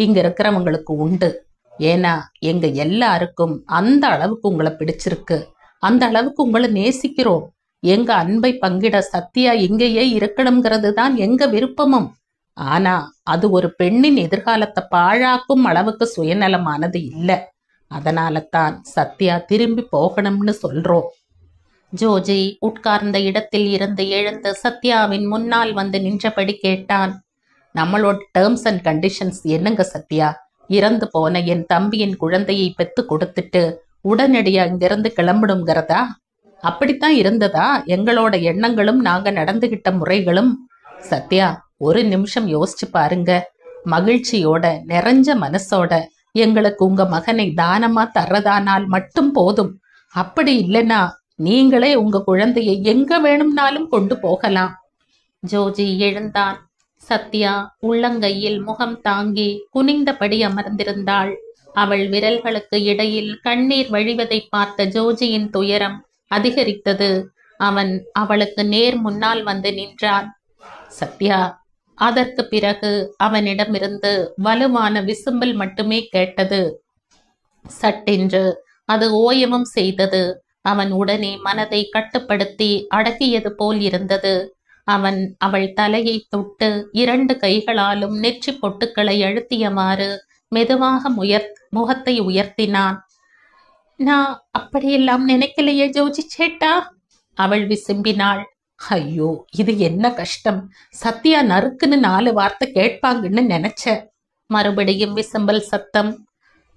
Speaker 1: இங்க இருக்கிறவங்களுக்கு உண்டு. ஏன்னா எங்க எல்லாருக்கும் அந்த அளவுக்கு உங்களை பிடிச்சிருக்கு, அந்த அளவுக்கு உங்களை நேசிக்கிறோம். எங்க அன்பை பங்கிட சத்யா இங்கேயே இருக்கணுங்கிறது தான் எங்க விருப்பமும். ஆனா அது ஒரு பெண்ணின் எதிர்காலத்தை பாழாக்கும் அளவுக்கு சுயநலமானது இல்லை. அதனால தான் சத்யா திரும்பி போகணும்னு சொல்றோம். ஜோஜி உட்கார்ந்த இடத்தில் இருந்து எழுந்து சத்யாவின் முன்னால் வந்து நின்றபடி கேட்டான். நம்மளோட டேர்ம்ஸ் அண்ட் கண்டிஷன்ஸ் என்னங்க சத்யா? இறந்து போன என் தம்பியின் குழந்தையை பெத்து கொடுத்துட்டு உடனடியா இங்கிருந்து கிளம்பணுங்கிறதா? அப்படித்தான் இருந்ததா எங்களோட எண்ணங்களும் நாங்க நடந்துகிட்ட முறைகளும்? சத்யா, ஒரு நிமிஷம் யோசிச்சு பாருங்க. மகிழ்ச்சியோட நிறைஞ்ச மனசோட எங்களுக்கு உங்க மகனை தானமா தர்றதானால் மட்டும் போதும். அப்படி இல்லைன்னா நீங்களே உங்க குழந்தையை எங்க வேணும்னாலும் கொண்டு போகலாம். ஜோஜி எழுந்தான். சத்யா உள்ளங்கையில் முகம் தாங்கி குனிந்தபடி அமர்ந்திருந்தாள். அவள் விரல்களுக்கு இடையில் கண்ணீர் வழிவதை பார்த்த ஜோஜியின் துயரம் அதிகரித்தது. அவன் அவளுக்கு நேர் முன்னால் வந்து நின்றான். சத்யா. அதற்கு பிறகு அவனிடமிருந்து வலுவான விசும்பல் மட்டுமே கேட்டது. சட்டென்று அது ஓயவும் செய்தது. அவன் உடனே மனதை கட்டுப்படுத்தி அடக்கியது போல் இருந்தது. அவன் அவள் தலையை தொட்டு 2 கைகளாலும் நெற்றி பொட்டுக்களை அழுத்தியவாறு மெதுவாக முகத்தை உயர்த்தினான். நான் அப்படியெல்லாம் நினைக்கலையே ஜோஜி சேட்டா, அவள் விசும்பினாள். ஐயோ, இது என்ன கஷ்டம். சத்யா நறுக்குன்னு 4 வார்த்தை கேட்பாங்கன்னு நினைச்ச. மறுபடியும் விசும்பல் சத்தம்.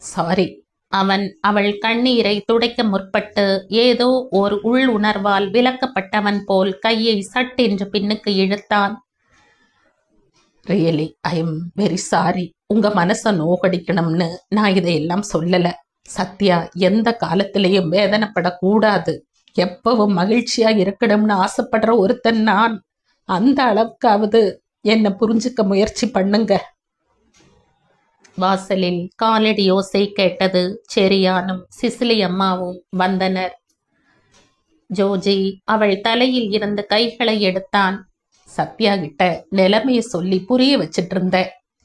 Speaker 1: சாரி. அவன் அவள் கண்ணீரை துடைக்க முற்பட்டு ஏதோ ஒரு உள் உணர்வால் விலக்கப்பட்டவன் போல் கையை சட்டென்று பின்னுக்கு இழுத்தான். Really I am very sorry. உங்க மனசை நோகடிக்கணும்னு நான் இதையெல்லாம் சொல்லல. சத்யா எந்த காலத்திலையும் வேதனைப்படக்கூடாது. எப்பவும் மகிழ்ச்சியா இருக்கணும்னு ஆசைப்படுற ஒருத்தன் நான். அந்த அளவுக்காவது என்னை புரிஞ்சுக்க முயற்சி பண்ணுங்க. வாசலில் காலடி ஓசை கேட்டது. செரியானும் சிசிலி அம்மாவும் வந்தனர். ஜோஜி அவள் தலையில் இருந்து கைகளை எடுத்தான். சத்யா கிட்ட நிலைமையை சொல்லி புரிய வச்சிட்டு இருந்த.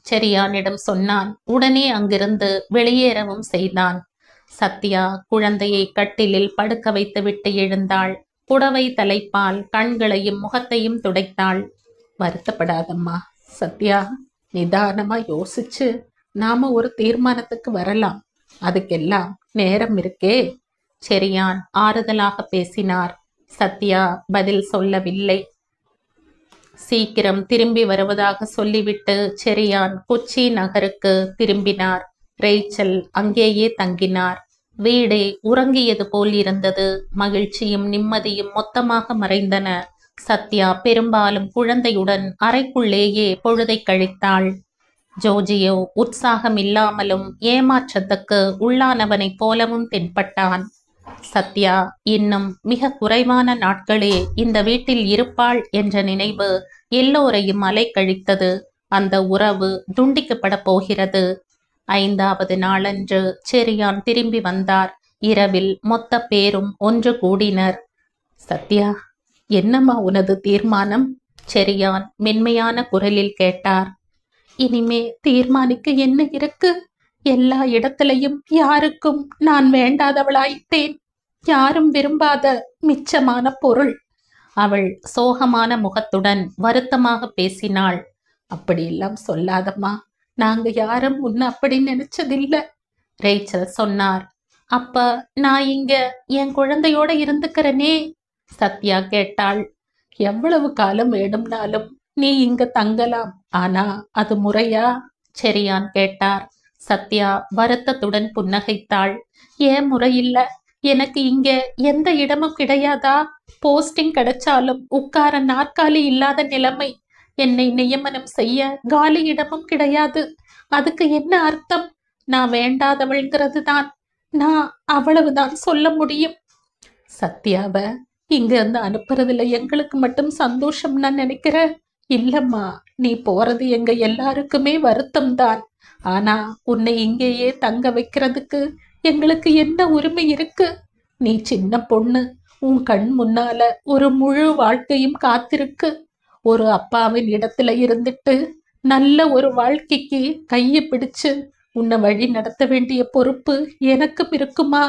Speaker 1: செரியானிடம் சொன்னான். உடனே அங்கிருந்து வெளியேறவும் செய்தான். சத்யா குழந்தையை கட்டிலில் படுக்க வைத்து விட்டு எழுந்தாள். புடவை தலைப்பால் கண்களையும் முகத்தையும் துடைத்தாள். வருத்தப்படாதம்மா சத்யா, நிதானமா யோசிச்சு நாம ஒரு தீர்மானத்துக்கு வரலாம். அதுக்கெல்லாம் நேரம் இருக்கே. செரியான் ஆறுதலாக பேசினார். சத்யா பதில் சொல்லவில்லை. சீக்கிரம் திரும்பி வருவதாக சொல்லிவிட்டு செரியான் கொச்சி நகருக்கு திரும்பினார். ரேச்சல் அங்கேயே தங்கினார். வீடே உறங்கியது போல் இருந்தது. மகிழ்ச்சியும் நிம்மதியும் மொத்தமாக மறைந்தன. சத்யா பெரும்பாலும் குழந்தையுடன் அறைக்குள்ளேயே பொழுதை கழித்தாள். ஜோஜியோ உற்சாகம் இல்லாமலும் ஏமாற்றத்துக்கு உள்ளானவனைப் போலவும் தென்பட்டான். சத்யா இன்னும் மிக குறைவான நாட்களே இந்த வீட்டில் இருப்பாள் என்ற நினைவு எல்லோரையும் அலைக்கழித்தது. அந்த உறவு துண்டிக்கப்பட போகிறது. 5வது நாளன்று செரியான் திரும்பி வந்தார். இரவில் மொத்த பேரும் ஒன்று கூடினர். சத்யா, என்னம்மா உனது தீர்மானம்? செரியான் மென்மையான குரலில் கேட்டார். இனிமே தீர்மானிக்க என்ன இருக்கு? எல்லா இடத்திலையும் யாருக்கும் நான் வேண்டாதவளாயிட்டேன். யாரும் விரும்பாத மிச்சமான பொருள். அவள் சோகமான முகத்துடன் வருத்தமாக பேசினாள். அப்படியெல்லாம் சொல்லாதம்மா. நாங்க யாரும் உன்னை அப்படி நினைச்சதில்லை. ரேச்சல் சொன்னார். அப்ப நான் இங்க என் குழந்தையோட இருந்துக்கிறனே, சத்யா கேட்டாள்.
Speaker 2: எவ்வளவு காலம் வேணும்னாலும் நீ இங்க தங்கலாம். ஆனா அது முறையா?
Speaker 1: செரியான் கேட்டார். சத்யா வருத்தத்துடன் புன்னகைத்தாள். ஏன் முறையில்ல? எனக்கு இங்க எந்த இடமும் கிடையாதா? போஸ்டிங் கிடைச்சாலும் உட்கார நாற்காலி இல்லாத நிலைமை. என்னை நியமனம் செய்ய காலி இடமும் கிடையாது. அதுக்கு என்ன அர்த்தம்? நான் வேண்டாதவள்ங்கிறது தான். நான் அவ்வளவுதான் சொல்ல முடியும்.
Speaker 2: சத்யாவ இங்க இருந்து அனுப்புறதுல எங்களுக்கு மட்டும் சந்தோஷம் நான் நினைக்கிற. இல்லம்மா, நீ போறது எங்க எல்லாருக்குமே வருத்தம் தான். ஆனா உன்னை இங்கேயே தங்க வைக்கிறதுக்கு எங்களுக்கு என்ன உரிமை இருக்கு? நீ சின்ன பொண்ணு. உன் கண் முன்னால ஒரு முழு வாழ்க்கையும் காத்திருக்கு. ஒரு அப்பாவின் இடத்துல இருந்துட்டு நல்ல ஒரு வாழ்க்கைக்கு கையை பிடிச்சு உன்னை வழி நடத்த வேண்டிய பொறுப்பு எனக்கும் இருக்குமா?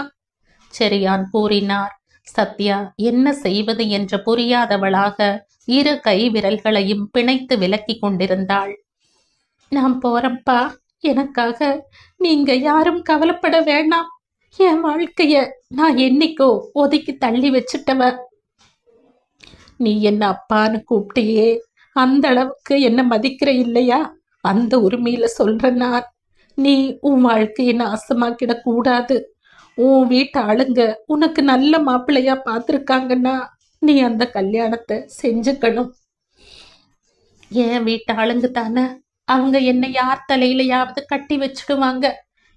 Speaker 1: செரியான் கூறினார். சத்யா என்ன செய்வது என்று புரியாதவளாக இரு கை விரல்களையும் பிணைத்து விலக்கி கொண்டிருந்தாள்.
Speaker 2: நான் போறப்பா. எனக்காக நீங்க யாரும் கவலைப்பட வேண்டாம். என் வாழ்க்கைய நான் என்னைக்கோ ஒதுக்கி தள்ளி வச்சுட்டவ. நீ என்ன அப்பான்னு கூப்பிட்டியே, அந்த அளவுக்கு என்ன மதிக்கிற இல்லையா? அந்த உரிமையில சொல்ற நான். நீ உன் வாழ்க்கையை நாசமாக்கிட கூடாது. உன் வீட்டு ஆளுங்க உனக்கு நல்ல மாப்பிள்ளையா பார்த்துருக்காங்கன்னா நீ அந்த கல்யாணத்தை செஞ்சுக்கணும்.
Speaker 1: என் வீட்டு ஆளுங்க தானே, அவங்க என்னை யார் தலையிலையாவது கட்டி வச்சுடுவாங்க.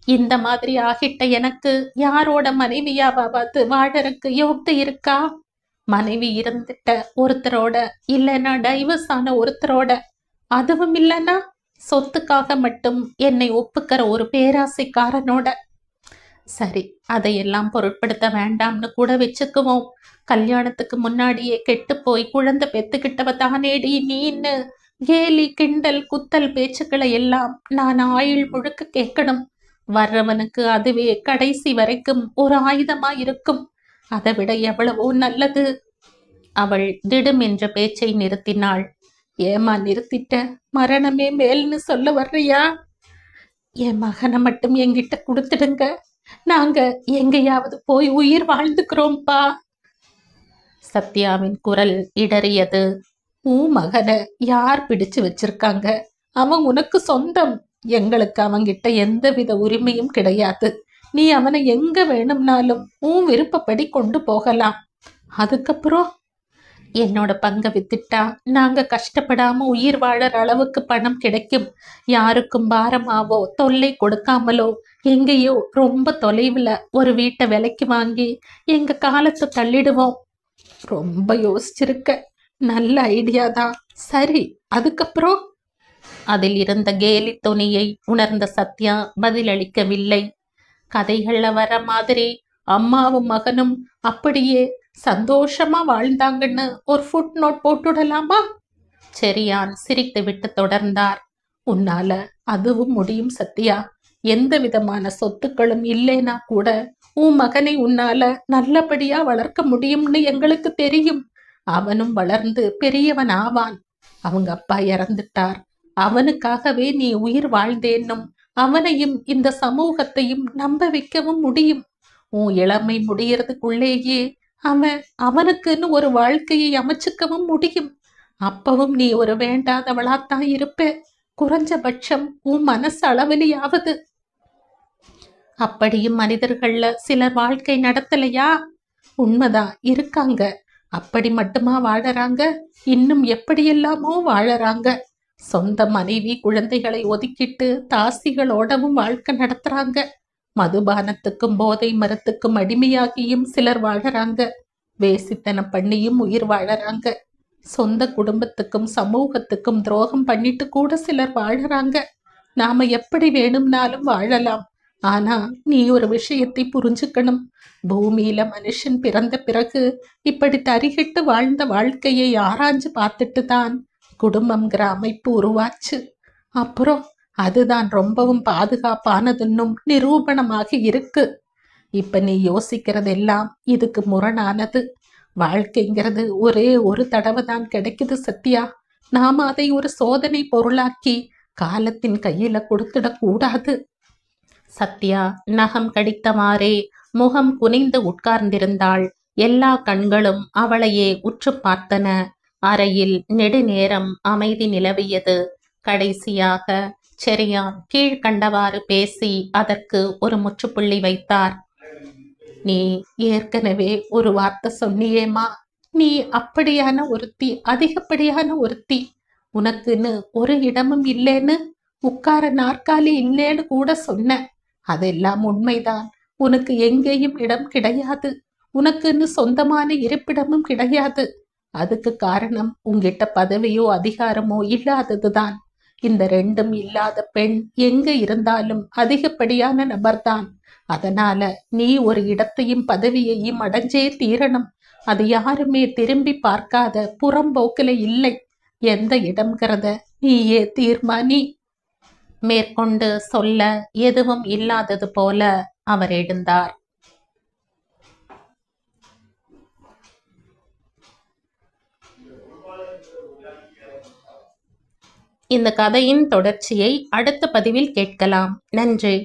Speaker 1: இந்த மாதிரி ஆகிட்ட எனக்கு யாரோட மனைவியாவது வாழறக்கு யோக்தி இருக்கா? மனைவி இருந்துட்ட ஒருத்தரோட, இல்லைன்னா டைவர்ஸ் ஆன ஒருத்தரோட, அதுவும் இல்லைன்னா சொத்துக்காக மட்டும் என்னை ஒப்புக்கிற ஒரு பேராசைக்காரனோட. சரி, அதையெல்லாம் பொருட்படுத்த வேண்டாம்னு கூட வச்சுக்குவோம். கல்யாணத்துக்கு முன்னாடியே கெட்டு போய் குழந்தை பெத்துக்கிட்டவ தானேடி நீன்னு கேலி கிண்டல் குத்தல் பேச்சுக்களை எல்லாம் நான் ஆயுள் முழுக்க கேட்கணும். வர்றவனுக்கு அதுவே கடைசி வரைக்கும் ஒரு ஆயுதமா இருக்கும். அதை விட எவ்வளவோ நல்லது. அவள் திடும் என்ற பேச்சை நிறுத்தினாள்.
Speaker 2: ஏமா நிறுத்திட்ட? மரணமே மேல்னு சொல்ல வர்றியா? என் மகனை மட்டும் என்கிட்ட கொடுத்துடுங்க. நாங்க எங்கேயாவது போய் உயிர் வாழ்ந்துக்கிறோம்பா.
Speaker 1: சத்யாவின் குரல் இடறியது.
Speaker 2: உன் மகனை யார் பிடிச்சு வச்சிருக்காங்க? அவன் உனக்கு சொந்தம். எங்களுக்கு அவங்கிட்ட எந்தவித உரிமையும் கிடையாது. நீ அவனை எங்க வேணும்னாலும் உன் விருப்பப்படி கொண்டு போகலாம். அதுக்கப்புறம்
Speaker 1: என்னோட பங்கை வித்துட்டா நாங்க கஷ்டப்படாம உயிர் வாழற அளவுக்கு பணம் கிடைக்கும். யாருக்கும் பாரமாவோ தொல்லை கொடுக்காமலோ எங்கேயோ ரொம்ப தொலைவில் ஒரு வீட்டை விலைக்கு வாங்கி எங்க காலத்தை தள்ளிடுவோம்.
Speaker 2: ரொம்ப யோசிச்சிருக்க. நல்ல ஐடியா தான். சரி, அதுக்கப்புறம்?
Speaker 1: அதில் இருந்த கேலி துணியை உணர்ந்த சத்யா பதிலளிக்கவில்லை. கதைகள்ல வர மாதிரி அம்மாவும் மகனும் அப்படியே சந்தோஷமா வாழ்ந்தாங்கன்னு ஒரு ஃபுட் நோட் போட்டுடலாமா? செரியான் சிரித்து விட்டு தொடர்ந்தார்.
Speaker 2: உன்னால அதுவும் முடியும் சத்யா. எந்த விதமான சொத்துக்களும் இல்லைனா கூட உன் மகனை உன்னால நல்லபடியா வளர்க்க முடியும்னு எங்களுக்கு தெரியும். அவனும் வளர்ந்து பெரியவன் ஆவான். அவங்க அப்பா இறந்துட்டார். அவனுக்காகவே நீ உயிர் வாழ்ந்தேன்னும் அவனையும் இந்த சமூகத்தையும் நம்ப வைக்கவும் முடியும். உன் இளமை முடியறதுக்குள்ளேயே அவனுக்குன்னு ஒரு வாழ்க்கையை அமைச்சுக்கவும் முடியும். அப்பவும் நீ ஒரு வேண்டாதவளாத்தான் இருப்ப. குறைஞ்சபட்சம் உன் மனசு அளவிலையாவது.
Speaker 1: அப்படியும் மனிதர்கள்ல சிலர் வாழ்க்கை நடத்தலையா?
Speaker 2: உண்மைதான், இருக்காங்க. அப்படி மட்டுமா வாழறாங்க? இன்னும் எப்படியெல்லாமோ வாழறாங்க. சொந்த மனைவி குழந்தைகளை ஒதுக்கிட்டு தாசிகளோடவும் வாழ்க்கை நடத்துறாங்க. மதுபானத்துக்கும் போதை மரத்துக்கும் அடிமையாகியும் சிலர் வாழறாங்க. வேசித்தனம் பண்ணியும் உயிர் வாழறாங்க. சொந்த குடும்பத்துக்கும் சமூகத்துக்கும் துரோகம் பண்ணிட்டு கூட சிலர் வாழறாங்க. நாம எப்படி வேணும்னாலும் வாழலாம். ஆனா நீ ஒரு விஷயத்தை புரிஞ்சுக்கணும். பூமியில மனுஷன் பிறந்த பிறகு இப்படி தரிகிட்டு வாழ்ந்த வாழ்க்கையை ஆராய்ஞ்சு பார்த்துட்டு தான் குடும்பம்ங்கிற அமைப்பு உருவாச்சு. அப்புறம் அதுதான் ரொம்பவும் பாதுகாப்பானதுன்னும் நிரூபணமாகி இருக்கு. இப்ப நீ யோசிக்கிறதெல்லாம் இதுக்கு முரணானது. வாழ்க்கைங்கிறது ஒரே ஒரு தடவை தான் கிடைக்குது சத்யா. நாம அதை ஒரு சோதனை பொருளாக்கி காலத்தின் கையில கொடுத்துடக்கூடாது.
Speaker 1: சத்யா நகம் கடித்தவாறே முகம் குனிந்து உட்கார்ந்திருந்தாள். எல்லா கண்களும் அவளையே உற்று பார்த்தன. அறையில் நெடுநேரம் அமைதி நிலவியது. கடைசியாக செரியான் கீழ்கண்டவாறு பேசி அதற்கு ஒரு முற்றுப்புள்ளி வைத்தார். நீ ஏற்கனவே ஒரு வார்த்தை சொன்னியேமா, நீ அப்படியான ஒருத்தி, அதிகப்படியான ஒருத்தி. உனக்குன்னு ஒரு இடமும் இல்லைன்னு, உட்கார நாற்காலி இல்லைன்னு கூட சொன்ன. அதெல்லாம் உண்மைதான். உனக்கு எங்கேயும் இடம் கிடையாது. உனக்குன்னு சொந்தமான இருப்பிடமும் கிடையாது. அதுக்கு காரணம் உங்கிட்ட பதவியோ அதிகாரமோ இல்லாததுதான். இந்த ரெண்டும் இல்லாத பெண் எங்க இருந்தாலும் அதிகப்படியான நபர்தான். அதனால நீ ஒரு இடத்தையும் பதவியையும் அடைஞ்சே தீரணும். அது யாருமே திரும்பி பார்க்காத புறம்போக்கில இல்லை. எந்த இடம்ங்கிறத நீயே தீர்மானி. மேற்கொண்டு சொல்ல எதுவும் இல்லாதது போல அவர் எழுந்தார். இந்த கதையின் தொடர்ச்சியை அடுத்த பதிவில் கேட்கலாம். நன்றி.